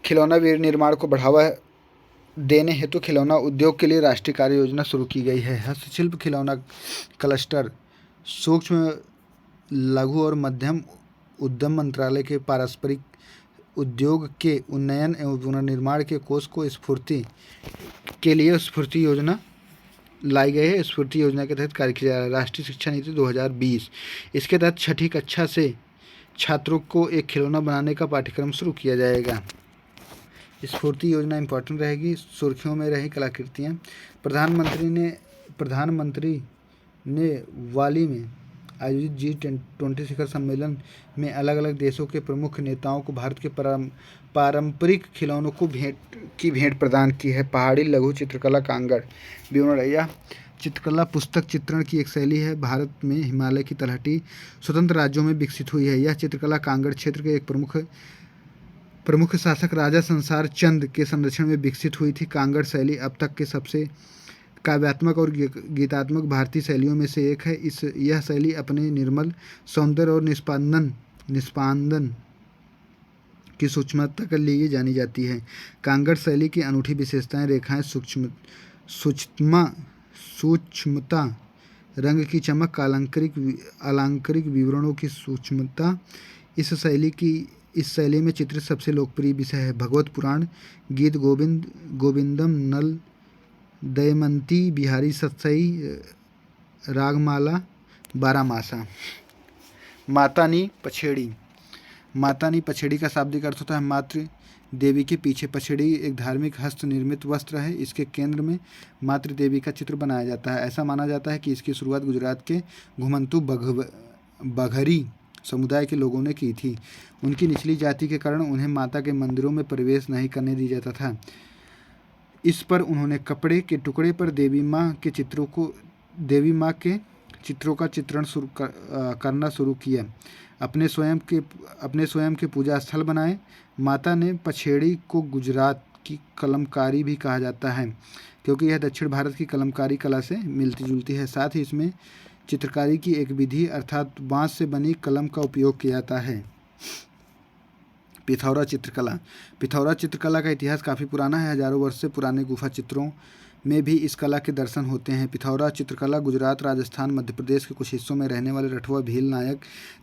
खिलौना निर्माण को बढ़ावा देने हेतु खिलौना उद्योग के लिए राष्ट्रीय कार्य योजना शुरू की गई है। हस्तशिल्प खिलौना क्लस्टर सूक्ष्म लघु और मध्यम उद्यम मंत्रालय के पारंपरिक उद्योग के उन्नयन एवं पुनर्निर्माण के कोष को स्फूर्ति के लिए स्फूर्ति योजना लाई गई है। स्फूर्ति योजना के तहत कार्य किया जा रहा है। राष्ट्रीय शिक्षा नीति 2020, इसके तहत 6ठी कक्षा से छात्रों को एक खिलौना बनाने का पाठ्यक्रम शुरू किया जाएगा। स्फूर्ति योजना इंपॉर्टेंट रहेगी। सुर्खियों में रही कलाकृतियाँ। प्रधानमंत्री ने वाली में आयोजित G20 शिखर सम्मेलन में अलग अलग देशों के प्रमुख नेताओं को भारत के पारंपरिक खिलौनों को भेंट प्रदान की है। पहाड़ी लघु चित्रकला कांगड़ विवरण। यह चित्रकला पुस्तक चित्रण की एक शैली है। भारत में हिमालय की तलहटी स्वतंत्र राज्यों में विकसित हुई है। यह चित्रकला कांगड़ क्षेत्र के एक प्रमुख शासक राजा संसार चंद के संरक्षण में विकसित हुई थी। कांगड़ शैली अब तक के सबसे काव्यात्मक और गीतात्मक भारतीय शैलियों में से एक है। यह शैली अपने निर्मल सौंदर्य और निष्पादन की सूक्ष्मता के लिए जानी जाती है। कांगड़ शैली की अनूठी विशेषताएं रेखाएं सूक्ष्मता, रंग की चमक, अलंकारिक विवरणों की सूक्ष्मता। इस शैली में चित्रित सबसे लोकप्रिय विषय है भगवत पुराण, गीत गोविंदम, नल दमयंती, बिहारी सतसई, रागमाला, बारामासा। मातानी पछेड़ी का शाब्दिक अर्थ होता है मातृ देवी के पीछे। पछेड़ी एक धार्मिक हस्त निर्मित वस्त्र है। इसके केंद्र में मातृ देवी का चित्र बनाया जाता है। ऐसा माना जाता है कि इसकी शुरुआत गुजरात के घुमंतु बघरी समुदाय के लोगों ने की थी। उनकी निचली जाति के कारण उन्हें माता के मंदिरों में प्रवेश नहीं करने दिया जाता था। इस पर उन्होंने कपड़े के टुकड़े पर देवी माँ के चित्रों का चित्रण करना शुरू किया। अपने स्वयं के पूजा स्थल बनाए। माता ने पछेड़ी को गुजरात की कलमकारी भी कहा जाता है, क्योंकि यह दक्षिण भारत की कलमकारी कला से मिलती जुलती है। साथ ही इसमें चित्रकारी की एक विधि अर्थात बांस से बनी कलम का उपयोग किया जाता है। पिथौरा चित्रकला का इतिहास काफ़ी पुराना है। हजारों वर्ष से पुराने गुफा चित्रों में भी इस कला के दर्शन होते हैं। पिथौरा चित्रकला गुजरात, राजस्थान, मध्य प्रदेश के कुछ हिस्सों में रहने वाले रठवा, भील, नायक,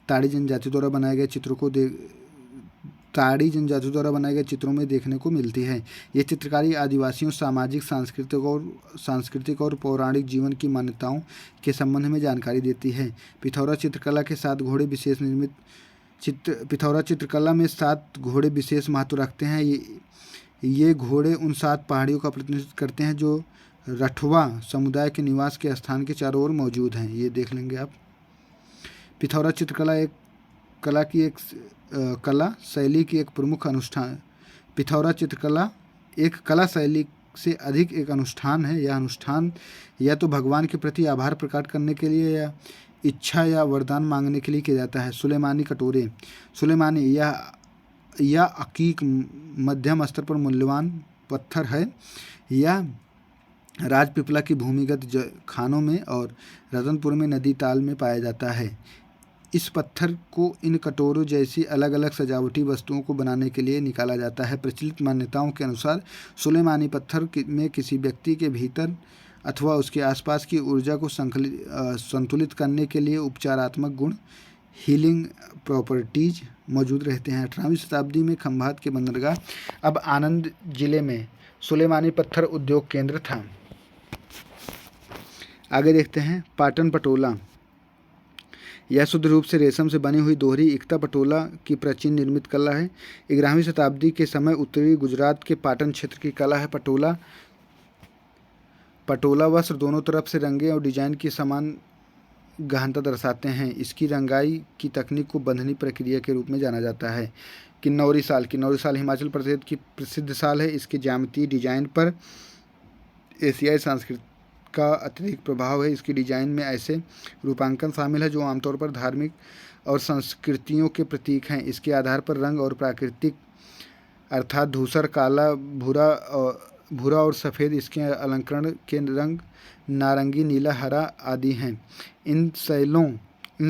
ताड़ी जनजाति द्वारा बनाए गए चित्रों को ताड़ी जनजातियों द्वारा बनाए गए चित्रों में देखने को मिलती है। ये चित्रकारी आदिवासियों, सामाजिक, सांस्कृतिक और पौराणिक जीवन की मान्यताओं के संबंध में जानकारी देती है। पिथौरा चित्रकला के 7 घोड़े विशेष निर्मित पिथौरा चित्रकला में 7 घोड़े विशेष महत्व रखते हैं। ये घोड़े उन 7 पहाड़ियों का प्रतिनिधित्व करते हैं जो रठवा समुदाय के निवास के स्थान के चारों ओर मौजूद हैं। ये देख लेंगे आप। पिथौरा चित्रकला कला शैली की एक प्रमुख अनुष्ठान। पिथौरा चित्रकला एक कला शैली से अधिक एक अनुष्ठान है। यह अनुष्ठान या तो भगवान के प्रति आभार प्रकट करने के लिए या इच्छा या वरदान मांगने के लिए किया जाता है। सुलेमानी कटोरे। सुलेमानी या अकीक मध्यम स्तर पर मूल्यवान पत्थर है। यह राजपीपला की भूमिगत खानों में और रतनपुर में नदी ताल में पाया जाता है। इस पत्थर को इन कटोरों जैसी अलग अलग सजावटी वस्तुओं को बनाने के लिए निकाला जाता है। प्रचलित मान्यताओं के अनुसार सुलेमानी पत्थर में किसी व्यक्ति के भीतर अथवा उसके आसपास की ऊर्जा को संतुलित करने के लिए उपचारात्मक गुण, हीलिंग प्रॉपर्टीज मौजूद रहते हैं। 18वीं शताब्दी में खंभात के बंदरगाह अब आनंद जिले में सुलेमानी पत्थर उद्योग केंद्र था। आगे देखते हैं पाटन पटोला। यह शुद्ध रूप से रेशम से बनी हुई दोहरी इक्ता पटोला की प्राचीन निर्मित कला है। 11वीं शताब्दी के समय उत्तरी गुजरात के पाटन क्षेत्र की कला है। पटोला वस्त्र दोनों तरफ से रंगे और डिजाइन की समान गहनता दर्शाते हैं। इसकी रंगाई की तकनीक को बंधनी प्रक्रिया के रूप में जाना जाता है। किन्नौरी साल हिमाचल प्रदेश की प्रसिद्ध साल है। इसके ज्यामितीय डिजाइन पर एशियाई संस्कृति का अत्यधिक प्रभाव है। इसकी डिजाइन में ऐसे रूपांकन शामिल है जो आमतौर पर धार्मिक और संस्कृतियों के प्रतीक हैं। इसके आधार पर रंग और प्राकृतिक अर्थात धूसर, काला, भूरा और सफ़ेद इसके अलंकरण के रंग नारंगी, नीला, हरा आदि हैं। इन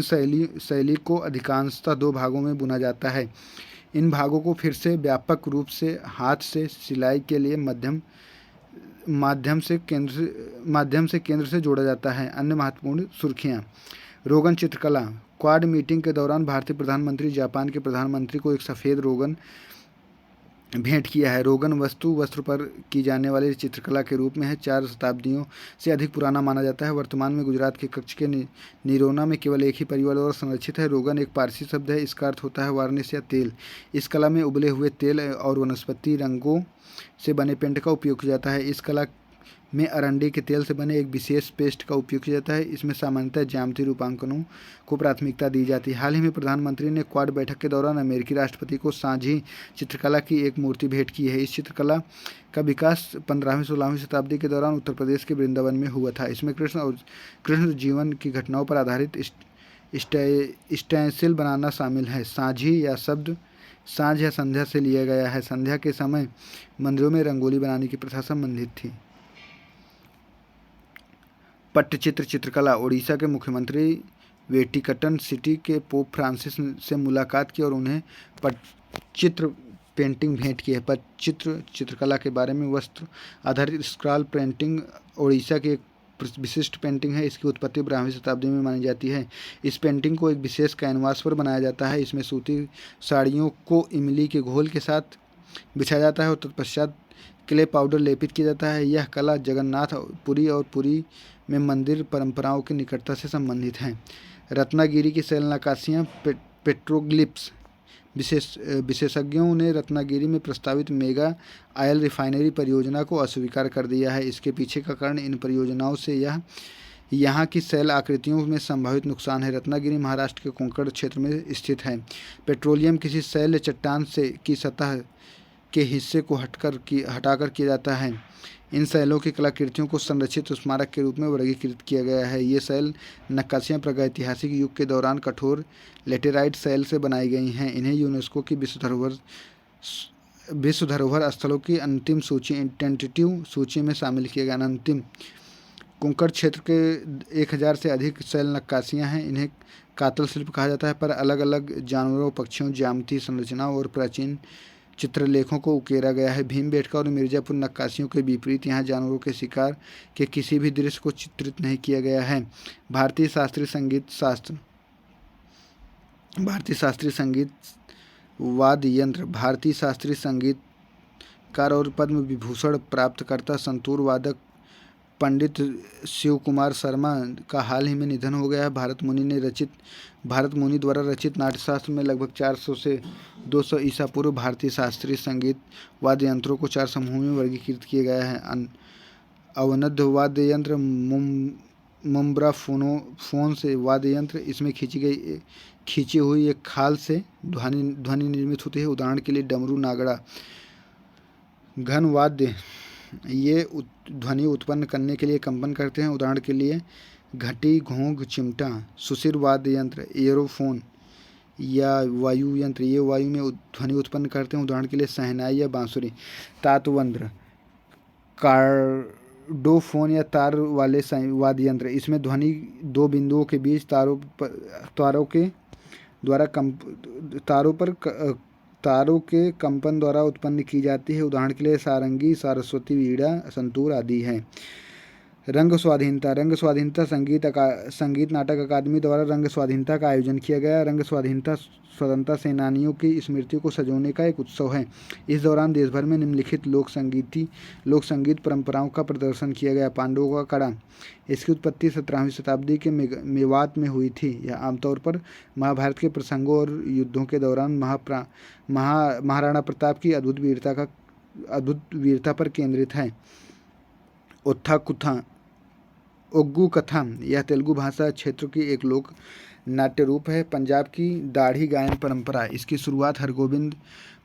शैली को अधिकांशतः 2 भागों में बुना जाता है। इन भागों को फिर से व्यापक रूप से हाथ से सिलाई के लिए माध्यम से केंद्र से जोड़ा जाता है। अन्य महत्वपूर्ण सुर्खियाँ। रोगन चित्रकला। क्वाड मीटिंग के दौरान भारतीय प्रधानमंत्री जापान के प्रधानमंत्री को एक सफ़ेद रोगन भेंट किया है। रोगन वस्त्र पर की जाने वाली चित्रकला के रूप में है। 4 शताब्दियों से अधिक पुराना माना जाता है। वर्तमान में गुजरात के कच्छ के निरोना में केवल एक ही परिवार द्वारा संरक्षित है। रोगन एक पारसी शब्द है। इसका अर्थ होता है वार्निश या तेल। इस कला में उबले हुए तेल और वनस्पति रंगों से बने पेंट का उपयोग किया जाता है। इस कला में अरंडी के तेल से बने एक विशेष पेस्ट का उपयोग किया जाता है। इसमें सामान्यतः ज्यामितीय रूपांकनों को प्राथमिकता दी जाती है। हाल ही में प्रधानमंत्री ने क्वाड बैठक के दौरान अमेरिकी राष्ट्रपति को सांझी चित्रकला की एक मूर्ति भेंट की है। इस चित्रकला का विकास 15वीं-16वीं शताब्दी के दौरान उत्तर प्रदेश के वृंदावन में हुआ था। इसमें कृष्ण जीवन की घटनाओं पर आधारित स्टेंसिल बनाना शामिल है। सांझी या शब्द सांझ या संध्या से लिया गया है। संध्या के समय मंदिरों में रंगोली बनाने की प्रथा संबंधित थी। पट्टचित्र चित्रकला। ओडिशा के मुख्यमंत्री वेटिकटन सिटी के पोप फ्रांसिस से मुलाकात की और उन्हें पट्टचित्र पेंटिंग भेंट की है। पट्टचित्र चित्रकला के बारे में वस्त्र आधारित स्क्रॉल पेंटिंग ओडिशा की एक विशिष्ट पेंटिंग है। इसकी उत्पत्ति 12वीं शताब्दी में मानी जाती है। इस पेंटिंग को एक विशेष कैनवास पर बनाया जाता है। इसमें सूती साड़ियों को इमली के घोल के साथ बिछाया जाता है और तत्पश्चात क्ले पाउडर लेपित किया जाता है। यह कला जगन्नाथ पुरी और पुरी में मंदिर परंपराओं की निकटता से संबंधित हैं। रत्नागिरी की शैल नक्काशियाँ पेट्रोग्लिप्स। विशेषज्ञों ने रत्नागिरी में प्रस्तावित मेगा ऑयल रिफाइनरी परियोजना को अस्वीकार कर दिया है। इसके पीछे का कारण इन परियोजनाओं से यहाँ की शैल आकृतियों में संभावित नुकसान है। रत्नागिरी महाराष्ट्र के कोंकण क्षेत्र में स्थित है। पेट्रोलियम किसी शैल चट्टान की सतह के हिस्से को हटाकर किया जाता है। इन शैलों की कलाकृतियों को संरक्षित स्मारक के रूप में वर्गीकृत किया गया है। ये शैल नक्काशियाँ प्रागैतिहासिक युग के दौरान कठोर लेटेराइट शैल से बनाई गई हैं। इन्हें यूनेस्को की विश्व धरोहर स्थलों की अंतिम टेंटेटिव सूची में शामिल किया गया। अंतिम कोंकण क्षेत्र के 1000 से अधिक शैल नक्काशियाँ हैं। इन्हें कातल शिल्प कहा जाता है, पर अलग अलग जानवरों, पक्षियों, ज्यामितीय संरचनाओं और प्राचीन चित्रलेखों को उकेरा गया है। भीमबेटका और मिर्जापुर नक्काशियों के विपरीत यहाँ जानवरों के शिकार के किसी भी दृश्य को चित्रित नहीं किया गया है। भारतीय शास्त्रीय संगीत वाद्य यंत्र। भारतीय शास्त्रीय संगीतकार और पद्म विभूषण प्राप्तकर्ता संतूर वादक पंडित शिव कुमार शर्मा का हाल ही में निधन हो गया है। भारत मुनि द्वारा रचित नाट्यशास्त्र में लगभग 400 से 200 ईसा पूर्व भारतीय शास्त्रीय संगीत वाद्य यंत्रों को 4 समूहों में वर्गीकृत किया गया है। अवनद्ध वाद्य यंत्र, मुम्ब्रा फोन से वाद्य यंत्र, इसमें खींची हुई एक खाल से ध्वनि निर्मित होती है। उदाहरण के लिए डमरू, नागड़ा। घन वाद्य, ये ध्वनि उत्पन्न करने के लिए कंपन करते हैं। उदाहरण के लिए घटी, घोंघ, चिमटा। सुशिर वाद्य यंत्र, एयरोफोन या वायु यंत्र, ये वायु में ध्वनि उत्पन्न करते हैं। उदाहरण के लिए शहनाई या बांसुरी। तातवंत्र, कार्डोफोन या तार वाले वाद्य यंत्र, इसमें ध्वनि 2 बिंदुओं के बीच तारों के कंपन द्वारा उत्पन्न की जाती है। उदाहरण के लिए सारंगी, सरस्वती, वीणा, संतूर आदि हैं। रंग स्वाधीनता संगीत नाटक अकादमी द्वारा रंग स्वाधीनता का आयोजन किया गया। रंग स्वाधीनता स्वतंत्रता सेनानियों की स्मृति को सजोने का एक उत्सव है। इस दौरान देश भर में निम्नलिखित लोक संगीत परंपराओं का प्रदर्शन किया गया। पांडवों का कड़ा, इसकी उत्पत्ति 17वीं शताब्दी के मेवात में हुई थी। यह आमतौर पर महाभारत के प्रसंगों और युद्धों के दौरान महाराणा प्रताप की अद्भुत वीरता पर केंद्रित है। ओग्गू कथा, यह तेलुगु भाषा क्षेत्र की एक लोक नाट्य रूप है। पंजाब की दाढ़ी गायन परंपरा, इसकी शुरुआत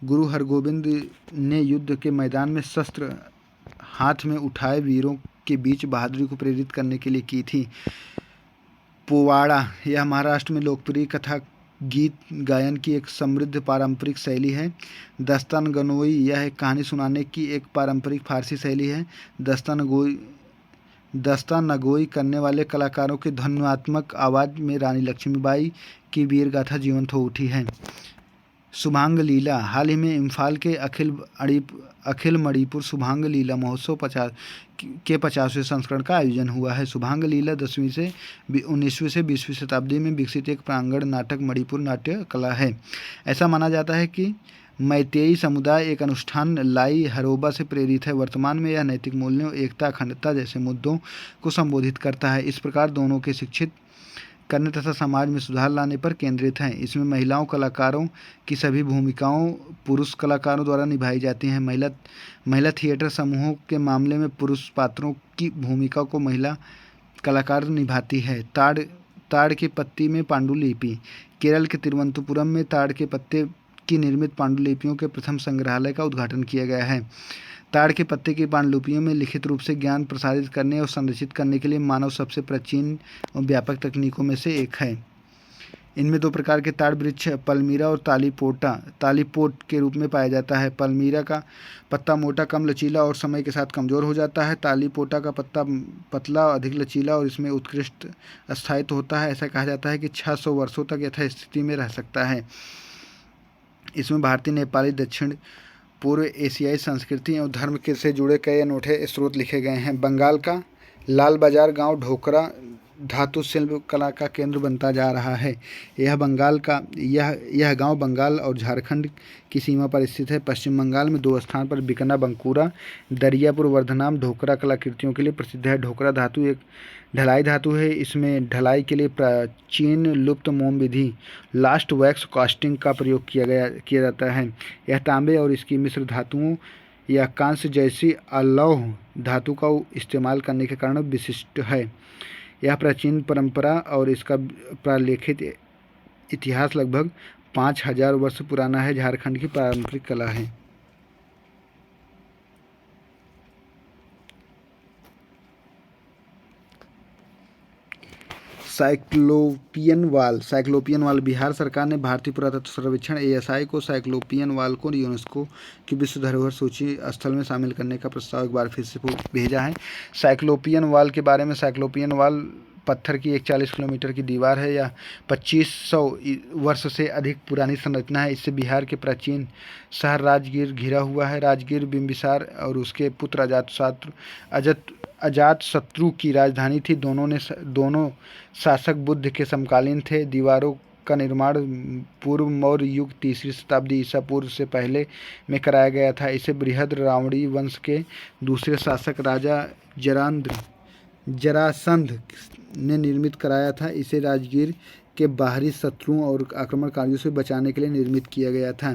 गुरु हरगोबिंद ने युद्ध के मैदान में शस्त्र हाथ में उठाए वीरों के बीच बहादुरी को प्रेरित करने के लिए की थी। पोवाड़ा, यह महाराष्ट्र में लोकप्रिय कथा गीत गायन की एक समृद्ध पारंपरिक शैली है। दस्तान गनोई, यह एक कहानी सुनाने की एक पारंपरिक फारसी शैली है। दस्तान नगोई करने वाले कलाकारों के ध्वन्यात्मक आवाज़ में रानी लक्ष्मीबाई की वीर गाथा जीवंत हो उठी है। शुभांग लीला, हाल ही में इम्फाल के अखिल मणिपुर शुभांग लीला महोत्सव के 50वें संस्करण का आयोजन हुआ है। शुभांग लीला 19वीं से 20वीं शताब्दी में विकसित एक प्रांगण नाटक मणिपुर नाट्य कला है। ऐसा माना जाता है कि मैतेई समुदाय एक अनुष्ठान लाई हरोबा से प्रेरित है। वर्तमान में यह नैतिक मूल्यों, एकता, अखंडता जैसे मुद्दों को संबोधित करता है। इस प्रकार दोनों के शिक्षित करने तथा समाज में सुधार लाने पर केंद्रित है। इसमें महिलाओं कलाकारों की सभी भूमिकाओं पुरुष कलाकारों द्वारा निभाई जाती हैं। महिला थिएटर समूहों के मामले में पुरुष पात्रों की भूमिका को महिला कलाकार निभाती है। ताड़ के पत्ती में पांडुलिपि, केरल के तिरुवनंतपुरम में ताड़ के पत्ते की निर्मित पांडुलिपियों के प्रथम संग्रहालय का उद्घाटन किया गया है। ताड़ के पत्ते की पांडुलिपियों में लिखित रूप से ज्ञान प्रसारित करने और संरक्षित करने के लिए मानव सबसे प्राचीन और व्यापक तकनीकों में से एक है। इनमें 2 प्रकार के ताड़ वृक्ष, पल्मीरा और तालीपोट के रूप में पाया जाता है। पल्मीरा का पत्ता मोटा, कम लचीला और समय के साथ कमज़ोर हो जाता है। तालीपोटा का पत्ता पतला, अधिक लचीला और इसमें उत्कृष्ट स्थायित्व होता है। ऐसा कहा जाता है कि 600 वर्षों तक यथास्थिति में रह सकता है। इसमें भारतीय, नेपाली, दक्षिण पूर्व एशियाई संस्कृति और धर्म के से जुड़े कई अनूठे स्रोत लिखे गए हैं। बंगाल का लाल बाजार गांव ढोकरा धातु शिल्प कला का केंद्र बनता जा रहा है। यह गांव बंगाल और झारखंड की सीमा पर स्थित है। पश्चिम बंगाल में 2 स्थान पर बिकना, बंकुरा, दरियापुर, वर्धनाम ढोकरा कलाकृतियों के लिए प्रसिद्ध है। ढोकरा धातु एक ढलाई धातु है। इसमें ढलाई के लिए प्राचीन लुप्त मोम विधि लास्ट वैक्स कास्टिंग का प्रयोग किया जाता है। यह तांबे और इसकी मिश्र धातुओं या कांस्य जैसी अलौह धातु का इस्तेमाल करने के कारण विशिष्ट है। यह प्राचीन परंपरा और इसका प्रालेखित इतिहास लगभग 5000 वर्ष पुराना है। झारखंड की पारंपरिक कला है। साइक्लोपियन वाल, बिहार सरकार ने भारतीय पुरातत्व सर्वेक्षण ASI को साइक्लोपियन वाल को यूनेस्को की विश्व धरोहर सूची स्थल में शामिल करने का प्रस्ताव एक बार फिर से भेजा है। साइक्लोपियन वाल के बारे में, साइक्लोपियन वाल पत्थर की एक 40 किलोमीटर की दीवार है। यह 2500 वर्ष से अधिक पुरानी संरचना है। इससे बिहार के प्राचीन शहर राजगीर घिरा हुआ है। राजगीर बिंबिसार और उसके पुत्र अजातशत्रु की राजधानी थी। दोनों शासक बुद्ध के समकालीन थे। दीवारों का निर्माण पूर्व मौर्य युग 3री शताब्दी ईसा पूर्व से पहले में कराया गया था। इसे बृहद रावणी वंश के दूसरे शासक राजा जरासंध ने निर्मित कराया था। इसे राजगीर के बाहरी शत्रुओं और आक्रमणकारियों से बचाने के लिए निर्मित किया गया था।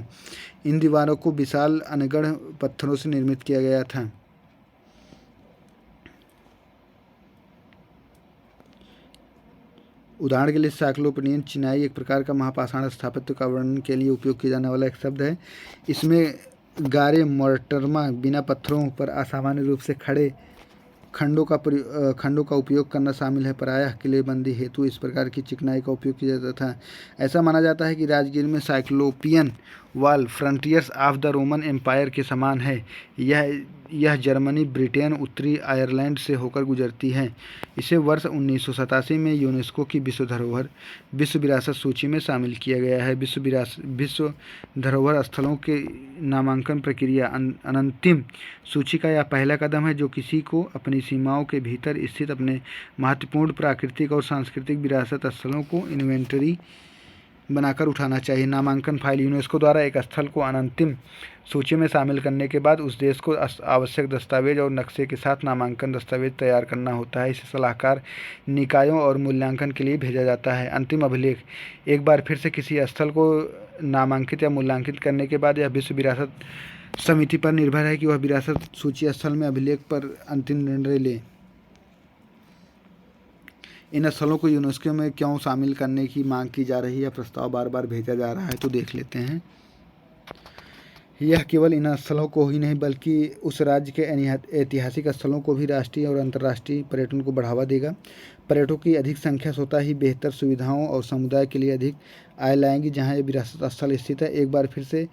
इन दीवारों को विशाल अनगढ़ पत्थरों से निर्मित किया गया था। उदाहरण के लिए साइक्लोपीडियन चिनाई एक प्रकार का महापाषाण स्थापत्य का वर्णन के लिए उपयोग किया जाने वाला एक शब्द है। इसमें गारे मोर्टरमा बिना पत्थरों पर असामान्य रूप से खड़े खंडों का उपयोग करना शामिल है। प्रायः किलेबंदी हेतु इस प्रकार की चिकनाई का उपयोग किया जाता था। ऐसा माना जाता है कि राजगीर में cyclopean wall frontiers of the Roman Empire के समान है। यह जर्मनी, ब्रिटेन, उत्तरी आयरलैंड से होकर गुजरती है। इसे वर्ष 1987 में यूनेस्को की विश्व विरासत सूची में शामिल किया गया है। विश्व धरोहर स्थलों के नामांकन प्रक्रिया अंतिम सूची का यह पहला कदम है जो किसी को अपनी सीमाओं के भीतर स्थित अपने महत्वपूर्ण प्राकृतिक और सांस्कृतिक विरासत स्थलों को इन्वेंटरी बनाकर उठाना चाहिए। नामांकन फाइल यूनेस्को द्वारा एक स्थल को अंतिम सूची में शामिल करने के बाद उस देश को आवश्यक दस्तावेज और नक्शे के साथ नामांकन दस्तावेज तैयार करना होता है। इसे सलाहकार निकायों और मूल्यांकन के लिए भेजा जाता है। अंतिम अभिलेख एक बार फिर से किसी स्थल को नामांकित या मूल्यांकित करने के बाद यह विश्व विरासत समिति पर निर्भर है कि वह विरासत सूची स्थल में अभिलेख पर अंतिम निर्णय ले। इन स्थलों को यूनेस्को में क्यों शामिल करने की मांग की जा रही है, प्रस्ताव बार बार भेजा जा रहा है, तो देख लेते हैं। यह केवल इन स्थलों को ही नहीं बल्कि उस राज्य के ऐतिहासिक स्थलों को भी राष्ट्रीय और अंतर्राष्ट्रीय पर्यटन को बढ़ावा देगा। पर्यटकों की अधिक संख्या स्वतः ही बेहतर सुविधाओं और समुदाय के लिए अधिक आय लाएंगी। जहाँ ये विरासत स्थल स्थित है, एक बार फिर से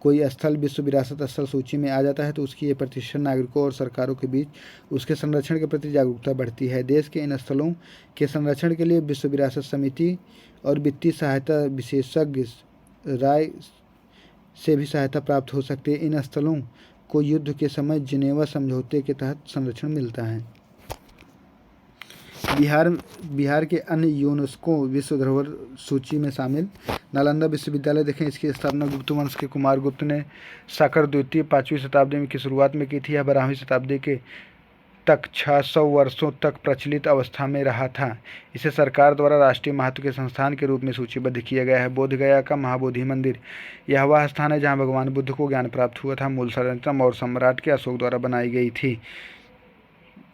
कोई स्थल विश्व विरासत स्थल सूची में आ जाता है तो उसकी ये प्रतिष्ठा नागरिकों और सरकारों के बीच उसके संरक्षण के प्रति जागरूकता बढ़ती है। देश के इन स्थलों के संरक्षण के लिए विश्व विरासत समिति और वित्तीय सहायता विशेषज्ञ राय से भी सहायता प्राप्त हो सकती है। इन स्थलों को युद्ध के समय जिनेवा समझौते के तहत संरक्षण मिलता है। बिहार के अन्य यूनेस्को विश्व धरोहर सूची में शामिल नालंदा विश्वविद्यालय देखें। इसकी स्थापना गुप्त वंश के कुमार गुप्त ने साकर द्वितीय 5वीं शताब्दी की शुरुआत में की थी। यह 12वीं शताब्दी के तक 600 वर्षों तक प्रचलित अवस्था में रहा था। इसे सरकार द्वारा राष्ट्रीय महत्व के संस्थान के रूप में सूचीबद्ध किया गया है। बोधगया का महाबोधि मंदिर यह वह स्थान है जहाँ भगवान बुद्ध को ज्ञान प्राप्त हुआ था। मूल संरचना मौर्य सम्राट के अशोक द्वारा बनाई गई थी।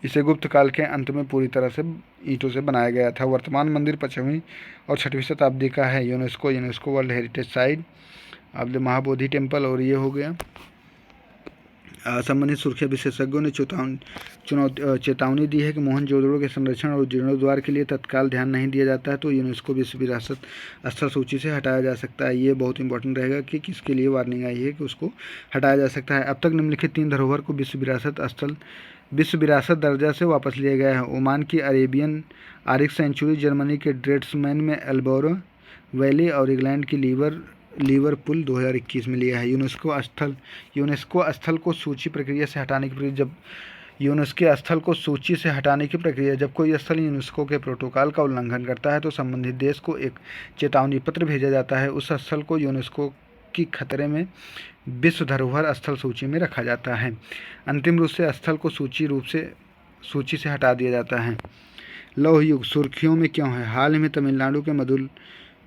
इसे गुप्त काल के अंत में पूरी तरह से ईंटों से बनाया गया था। वर्तमान मंदिर 5वीं और 6वीं शताब्दी का है। UNESCO world heritage site of the Mahabodhi temple. और ये हो गया। संबंधित सुरक्षा विशेषज्ञों ने चेतावनी दी है कि मोहनजोदड़ो के संरक्षण और जीर्णोद्धार के लिए तत्काल ध्यान नहीं दिया जाता है तो यूनेस्को विश्व विरासत स्थल सूची से हटाया जा सकता है। ये बहुत इंपॉर्टेंट रहेगा कि किसके लिए वार्निंग आई है कि उसको हटाया जा सकता है। अब तक निम्नलिखित 3 धरोहर को विश्व विरासत दर्जा से वापस लिया गया है। ओमान की अरेबियन आरिक सेंचुरी, जर्मनी के ड्रेट्समैन में एल्बोरो वैली और इंग्लैंड की लिवरपूल 2021 में लिया है। यूनेस्को स्थल को सूची प्रक्रिया से हटाने की प्रक्रिया जब कोई स्थल यूनेस्को के प्रोटोकॉल का उल्लंघन करता है तो संबंधित देश को एक चेतावनी पत्र भेजा जाता है। उस स्थल को यूनेस्को की खतरे में विश्व धरोहर स्थल सूची में रखा जाता है। अंतिम रूप से स्थल को सूची से हटा दिया जाता है। लौह युग सुर्खियों में क्यों है? हाल ही में तमिलनाडु के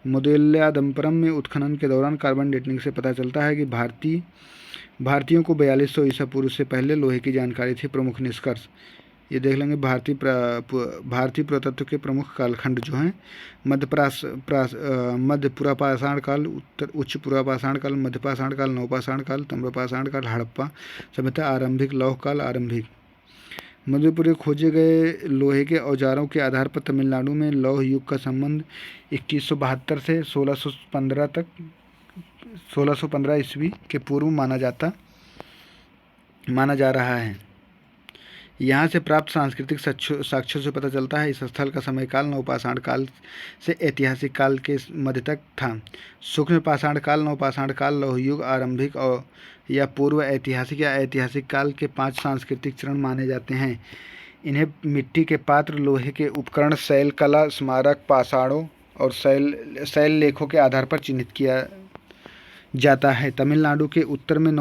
मोदुलयादम्परम में उत्खनन के दौरान कार्बन डेटिंग से पता चलता है कि भारतीयों को 4200 ईसा पूर्व से पहले लोहे की जानकारी थी। प्रमुख निष्कर्ष ये देख लेंगे। भारतीय पुरातत्व के प्रमुख कालखंड जो हैं मध्य पुरापाषाण काल, उच्च पुरापाषाण काल, मध्यपाषाण काल, नवपाषाण काल, ताम्रपाषाण काल, हड़प्पा सभ्यता, आरंभिक लौह काल, आरंभिक। मध्यपूर्व खोजे गए लोहे के औजारों के आधार पर तमिलनाडु में लौह युग का संबंध 2172 से 1615 ईस्वी के पूर्व माना जा रहा है। यहाँ से प्राप्त सांस्कृतिक साक्ष्यों से पता चलता है इस स्थल का समय काल नवपाषाण काल से ऐतिहासिक काल के मध्य तक था। सूक्ष्म पाषाण काल, नवपाषाण काल, लौह युग, आरंभिक और या पूर्व ऐतिहासिक या ऐतिहासिक काल के 5 सांस्कृतिक चरण माने जाते हैं। इन्हें मिट्टी के पात्र, लोहे के उपकरण, शैल कला, स्मारक, पाषाणों और शैल लेखों के आधार पर चिन्हित किया जाता है। तमिलनाडु के उत्तर में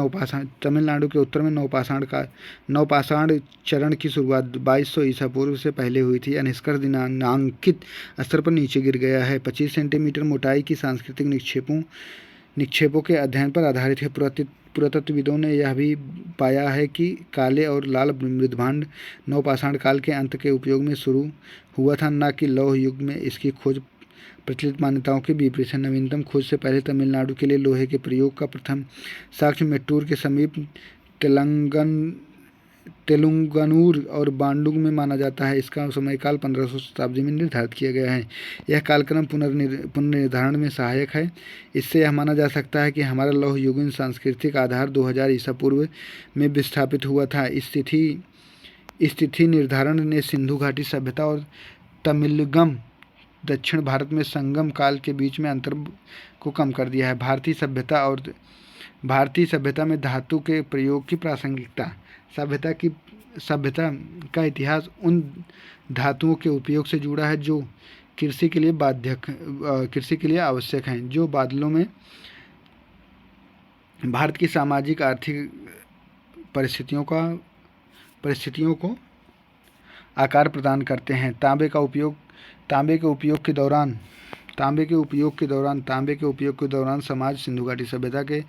नवपाषाण चरण की शुरुआत 2200 ईसा पूर्व से पहले हुई थी। यह निष्कर्ष दिनांकित स्तर पर नीचे गिर गया है। 25 सेंटीमीटर मोटाई की सांस्कृतिक निक्षेपों के अध्ययन पर आधारित है। पुरातत्वविदों ने यह भी पाया है कि काले और लाल मृदभांड नवपाषाण काल के अंत के उपयोग में शुरू हुआ था, न कि लौह युग में। इसकी खोज प्रचलित मान्यताओं के विपरीत है। नवीनतम खोज से पहले तमिलनाडु के लिए लोहे के प्रयोग का प्रथम साक्ष्य मेट्टूर के समीप तेलुंगनूर और बांडुग में माना जाता है। इसका समयकाल 1500 शताब्दी में निर्धारित किया गया है। यह कालक्रम पुनर्निर्धारण में सहायक है। इससे यह माना जा सकता है कि हमारा लौह युगीन सांस्कृतिक आधार 2000 ईसा पूर्व में विस्थापित हुआ था। इस तिथि निर्धारण ने सिंधु घाटी सभ्यता और तमिलगम दक्षिण भारत में संगम काल के बीच में अंतर को कम कर दिया है। भारतीय सभ्यता में धातु के प्रयोग की प्रासंगिकता। सभ्यता का इतिहास उन धातुओं के उपयोग से जुड़ा है जो कृषि के लिए आवश्यक हैं, जो बादलों में भारत की सामाजिक आर्थिक परिस्थितियों को आकार प्रदान करते हैं। तांबे के उपयोग के दौरान समाज सिंधु घाटी सभ्यता के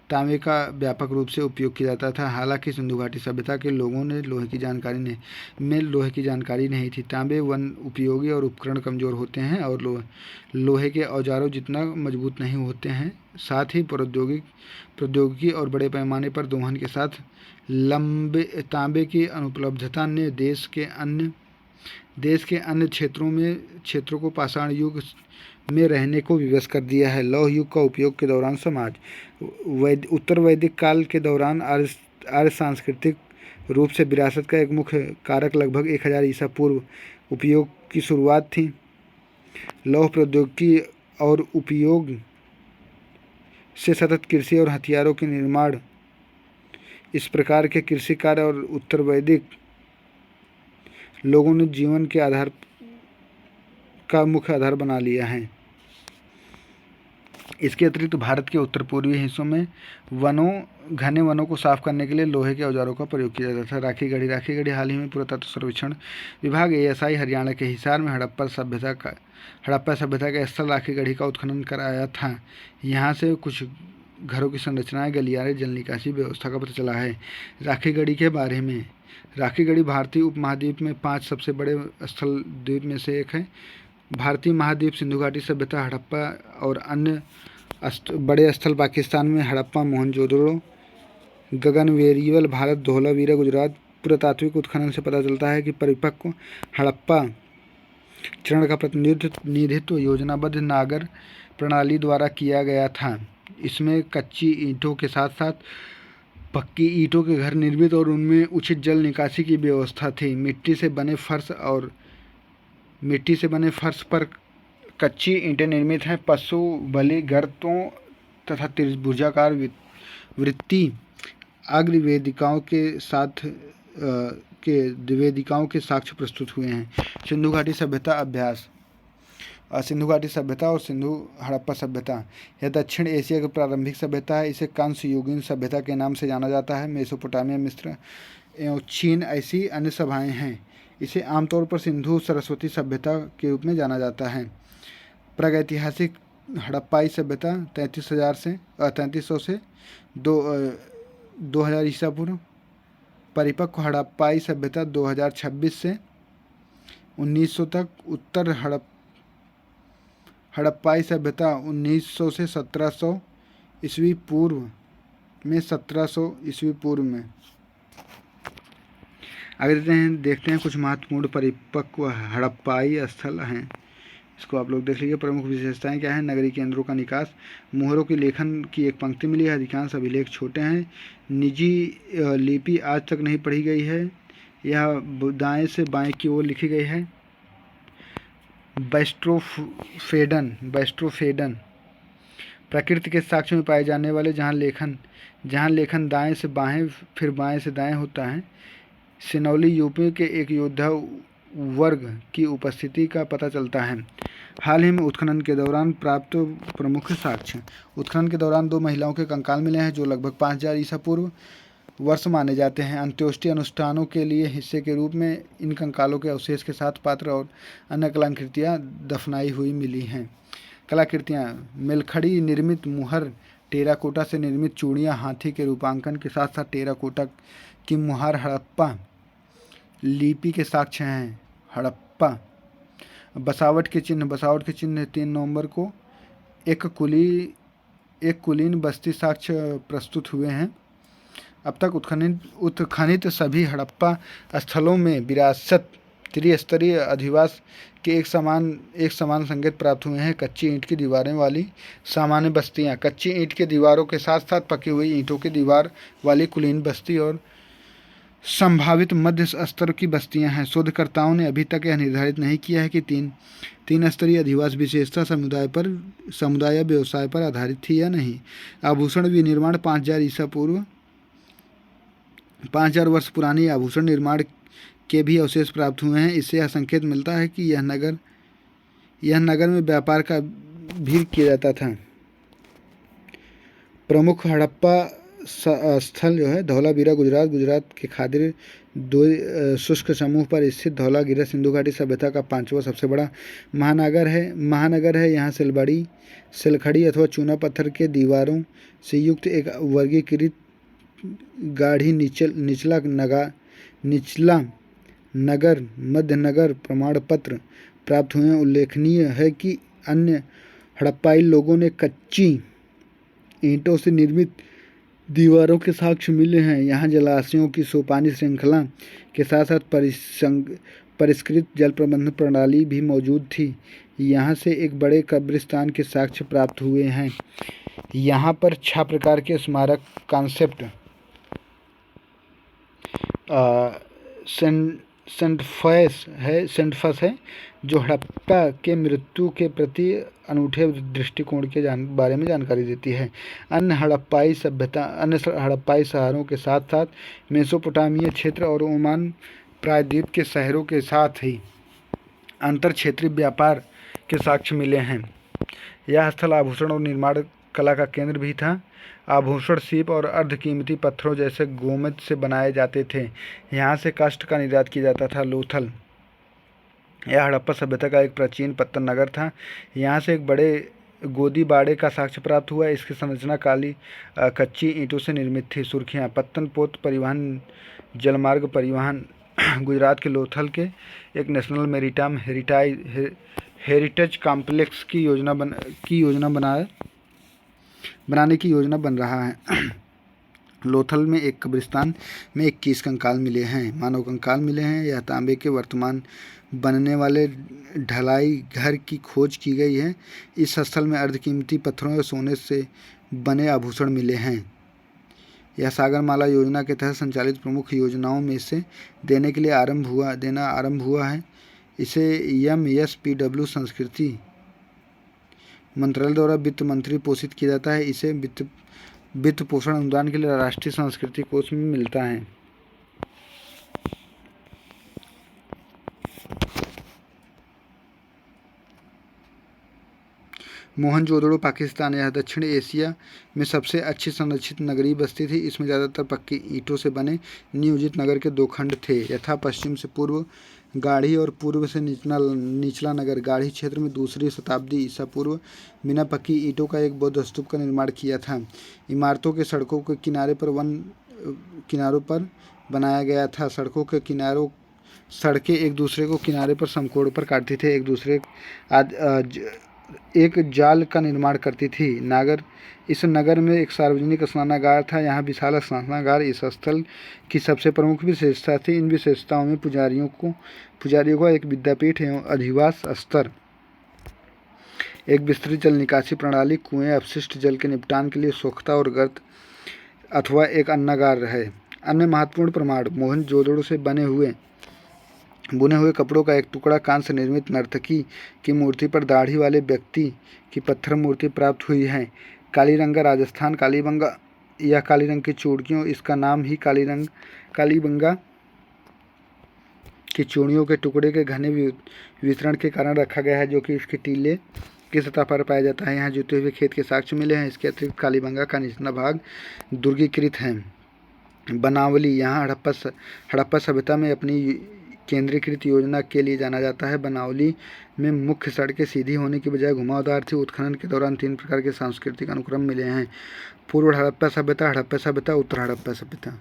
तांबे का व्यापक रूप से उपयोग किया जाता था। हालांकि सिंधु घाटी सभ्यता के लोगों ने लोहे की जानकारी नहीं थी। तांबे वन उपयोगी और उपकरण कमजोर होते हैं और लोहे के औजारों जितना मजबूत नहीं होते हैं। साथ ही प्रौद्योगिकी और बड़े पैमाने पर दोहन के साथ तांबे की अनुपलब्धता ने देश के अन्य क्षेत्रों को पाषाण युग में रहने को विवश कर दिया है। लौह युग का उपयोग के दौरान समाज उत्तर वैदिक काल के दौरान आर्य सांस्कृतिक रूप से विरासत का एक मुख्य कारक लगभग 1000 ईसा पूर्व उपयोग की शुरुआत थी। लौह प्रौद्योगिकी और उपयोग से सतत कृषि और हथियारों के निर्माण इस प्रकार के कृषि कार्य और उत्तर वैदिक लोगों ने जीवन के आधार का मुख्य आधार बना लिया है। इसके अतिरिक्त भारत के उत्तर पूर्वी हिस्सों में घने वनों को साफ करने के लिए लोहे के औजारों का प्रयोग किया जाता था। राखी गढ़ी हाल ही में पुरातत्व सर्वेक्षण विभाग ASI हरियाणा के हिसार में हड़प्पा सभ्यता के स्थल राखी गढ़ी का उत्खनन कराया था। यहाँ से कुछ घरों की संरचनाएं, गलियारे, जल निकासी व्यवस्था का पता चला है। राखी गढ़ी के बारे में। राखी गढ़ी भारतीय उपमहाद्वीप में 5 सबसे बड़े स्थल द्वीप में से एक है। भारतीय महाद्वीप सिंधु घाटी सभ्यता, हड़प्पा और अन्य बड़े स्थल पाकिस्तान में हड़प्पा, मोहनजोदड़ो, गगनवेरियल भारत, धोलावीरा गुजरात। पुरातात्विक उत्खनन से पता चलता है कि परिपक्व हड़प्पा चरण का प्रतिनिधित्व योजनाबद्ध नागर प्रणाली द्वारा किया गया था। इसमें कच्ची ईंटों के साथ साथ पक्की ईंटों के घर निर्मित और उनमें उचित जल निकासी की व्यवस्था थी। मिट्टी से बने फर्श पर कच्ची ईंटें निर्मित हैं। पशु बलि गर्तों तथा त्रिभुजाकार वृत्ति अग्रवेदिकाओं के साक्ष्य प्रस्तुत हुए हैं। सिंधु घाटी सभ्यता अभ्यास। सिंधु घाटी सभ्यता और सिंधु हड़प्पा सभ्यता यह दक्षिण एशिया की प्रारंभिक सभ्यता है। इसे कांस्य युगीन सभ्यता के नाम से जाना जाता है। मेसोपोटामिया, मिस्र एवं चीन ऐसी अन्य सभाएं हैं। इसे आमतौर पर सिंधु सरस्वती सभ्यता के रूप में जाना जाता है। प्रागैतिहासिक हड़प्पाई सभ्यता 3300 से 2000 ईसा पूर्व। परिपक्व हड़प्पाई सभ्यता 2026 से 1900 तक। उत्तर हड़प्पाई सभ्यता 1900 से 1700 ईस्वी पूर्व में। 1700 ईस्वी पूर्व में। आगे देखते हैं कुछ महत्वपूर्ण परिपक्व हड़प्पाई स्थल हैं। इसको आप लोग देख लीजिए। प्रमुख विशेषताएं क्या हैं? नगरीय केंद्रों का निकास, मोहरों की लेखन की एक पंक्ति मिली है। अधिकांश अभिलेख छोटे हैं। निजी लिपि आज तक नहीं पढ़ी गई है। यह दाएं से बाएं की ओर लिखी गई है। बैस्ट्रोफेडन प्रकृति के साक्ष्य में पाए जाने वाले जहाँ लेखन दाएं से बाएं फिर बाएं से दाएं होता है। सिनौली यूपी के एक योद्धा वर्ग की उपस्थिति का पता चलता है। हाल ही में उत्खनन के दौरान प्राप्त प्रमुख साक्ष्य। उत्खनन के दौरान 2 महिलाओं के कंकाल मिले हैं जो लगभग 5000 ईसा पूर्व वर्ष माने जाते हैं। अंत्योष्टि अनुष्ठानों के लिए हिस्से के रूप में इन कंकालों के अवशेष के साथ पात्र और अन्य कलाकृतियाँ दफनाई हुई मिली हैं। कलाकृतियाँ मेलखड़ी निर्मित मुहर, टेराकोटा से निर्मित चूड़ियाँ, हाथी के रूपांकन के साथ साथ टेराकोटा की मुहर हड़प्पा लिपि के साक्ष्य हैं। हड़प्पा बसावट के चिन्ह 3 नवंबर को एक कुलीन बस्ती साक्ष्य प्रस्तुत हुए हैं। अब तक उत्खनित सभी हड़प्पा स्थलों में विरासत त्रिस्तरीय अधिवास के एक समान संकेत प्राप्त हुए हैं। कच्ची ईंट की दीवारें वाली सामान्य बस्तियां, कच्ची ईंट की दीवारों के साथ साथ पकी हुई ईंटों की दीवार वाली कुलीन बस्ती और संभावित मध्य स्तर की बस्तियां हैं। शोधकर्ताओं ने अभी तक यह निर्धारित नहीं किया है कि तीन स्तरीय अधिवास विशेषता समुदाय व्यवसाय पर आधारित थी या नहीं। आभूषण विनिर्माण 5000 वर्ष पुरानी आभूषण निर्माण के भी अवशेष प्राप्त हुए हैं। इससे यह संकेत मिलता है कि यह नगर में व्यापार का भी किया जाता था। प्रमुख हड़प्पा स्थल जो है धौलावीरा गुजरात के खादिर 2 शुष्क समूह पर स्थित धौलावीरा सिंधु घाटी सभ्यता का 5वां सबसे बड़ा महानगर है। यहाँ सिलखड़ी अथवा चूना पत्थर के दीवारों से युक्त एक वर्गीकृत गाढ़ी निचला नगर मध्य नगर प्रमाण पत्र प्राप्त हुए। उल्लेखनीय है कि अन्य हड़प्पाई लोगों ने कच्ची ईंटों से निर्मित दीवारों के साक्ष्य मिले हैं। यहाँ जलाशयों की सोपानी श्रृंखला के साथ साथ परिष्कृत जल प्रबंधन प्रणाली भी मौजूद थी। यहाँ से एक बड़े कब्रिस्तान के साक्ष्य प्राप्त हुए हैं। यहाँ पर 6 प्रकार के स्मारक कॉन्सेप्ट सेंटफस है जो हड़प्पा के मृत्यु के प्रति अनूठे दृष्टिकोण के बारे में जानकारी देती है। अन्य हड़प्पाई शहरों के साथ साथ मेसोपोटामिया क्षेत्र और ओमान प्रायद्वीप के शहरों के साथ ही अंतर क्षेत्रीय व्यापार के साक्ष्य मिले हैं। यह स्थल आभूषण और निर्माण कला का केंद्र भी था। आभूषण सीप और अर्धकीमती पत्थरों जैसे गोमेद से बनाए जाते थे। यहाँ से काष्ठ का निर्यात किया जाता था। लोथल यह हड़प्पा सभ्यता का एक प्राचीन पत्तन नगर था। यहाँ से एक बड़े गोदी बाड़े का साक्ष्य प्राप्त हुआ। इसकी संरचना कच्ची ईंटों से निर्मित थी। सुर्खियाँ पत्तन पोत परिवहन जलमार्ग परिवहन गुजरात के लोथल के एक नेशनल मैरीटाइम हेरिटेज कॉम्प्लेक्स की बनाने की योजना बन रहा है। लोथल में एक कब्रिस्तान में 21 कंकाल मिले हैं, मानव कंकाल मिले हैं। यह तांबे के वर्तमान बनने वाले ढलाई घर की खोज की गई है। इस स्थल में अर्धकीमती पत्थरों और सोने से बने आभूषण मिले हैं। यह सागरमाला योजना के तहत संचालित प्रमुख योजनाओं में से देने के लिए आरंभ हुआ है। इसे MSPW संस्कृति मंत्रालय द्वारा वित्त मंत्री पोषित किया जाता है। इसे वित्त पोषण अनुदान के लिए राष्ट्रीय संस्कृति कोष में मिलता है। मोहनजोदड़ो पाकिस्तान यह दक्षिण एशिया में सबसे अच्छी संरक्षित नगरीय बस्ती थी। इसमें ज़्यादातर पक्की ईंटों से बने नियोजित नगर के 2 खंड थे, यथा पश्चिम से पूर्व गाढ़ी और पूर्व से निचला नगर। गाढ़ी क्षेत्र में 2री शताब्दी ईसा पूर्व बिना पक्की ईंटों का एक बौद्ध स्तूप का निर्माण किया था। इमारतों के सड़कों के किनारों पर बनाया गया था। सड़कें एक दूसरे को किनारे पर समकोण पर काटती थे, एक जाल का निर्माण करती थी। इस नगर में एक सार्वजनिक स्नानागार था। यहाँ विशाल स्नानागार इस स्थल की सबसे प्रमुख विशेषता थी। इन विशेषताओं में पुजारियों का एक विद्यापीठ एवं अधिवास स्तर, एक विस्तृत जल निकासी प्रणाली, कुएं, अपशिष्ट जल के निपटान के लिए सोख्ता और गर्त अथवा एक अन्नागार है। अन्य महत्वपूर्ण प्रमाण मोहनजोदड़ो से बुने हुए कपड़ों का एक टुकड़ा, कांस्य से निर्मित नर्तकी की मूर्ति पर दाढ़ी वाले व्यक्ति की पत्थर मूर्ति प्राप्त हुई है। कालीरंगा राजस्थान कालीबंगा या काली रंग की चूड़ियों, इसका नाम ही कालीबंगा कि चूड़ियों के टुकड़े के घने वितरण के कारण रखा गया है, जो कि उसके टीले की सतह पर पाया जाता है। यहाँ जुते हुए खेत के साक्ष्य मिले हैं। इसके अतिरिक्त कालीबंगा का निचला भाग दुर्गीकृत है। बनावली, यहाँ हड़प्पा सभ्यता में अपनी केंद्रीकृत योजना के लिए जाना जाता है। बनावली में मुख्य सड़कें सीधी होने की बजाय घुमावदार थी। उत्खनन के दौरान 3 प्रकार के सांस्कृतिक अनुक्रम मिले हैं: पूर्व हड़प्पा सभ्यता, उत्तर हड़प्पा सभ्यता।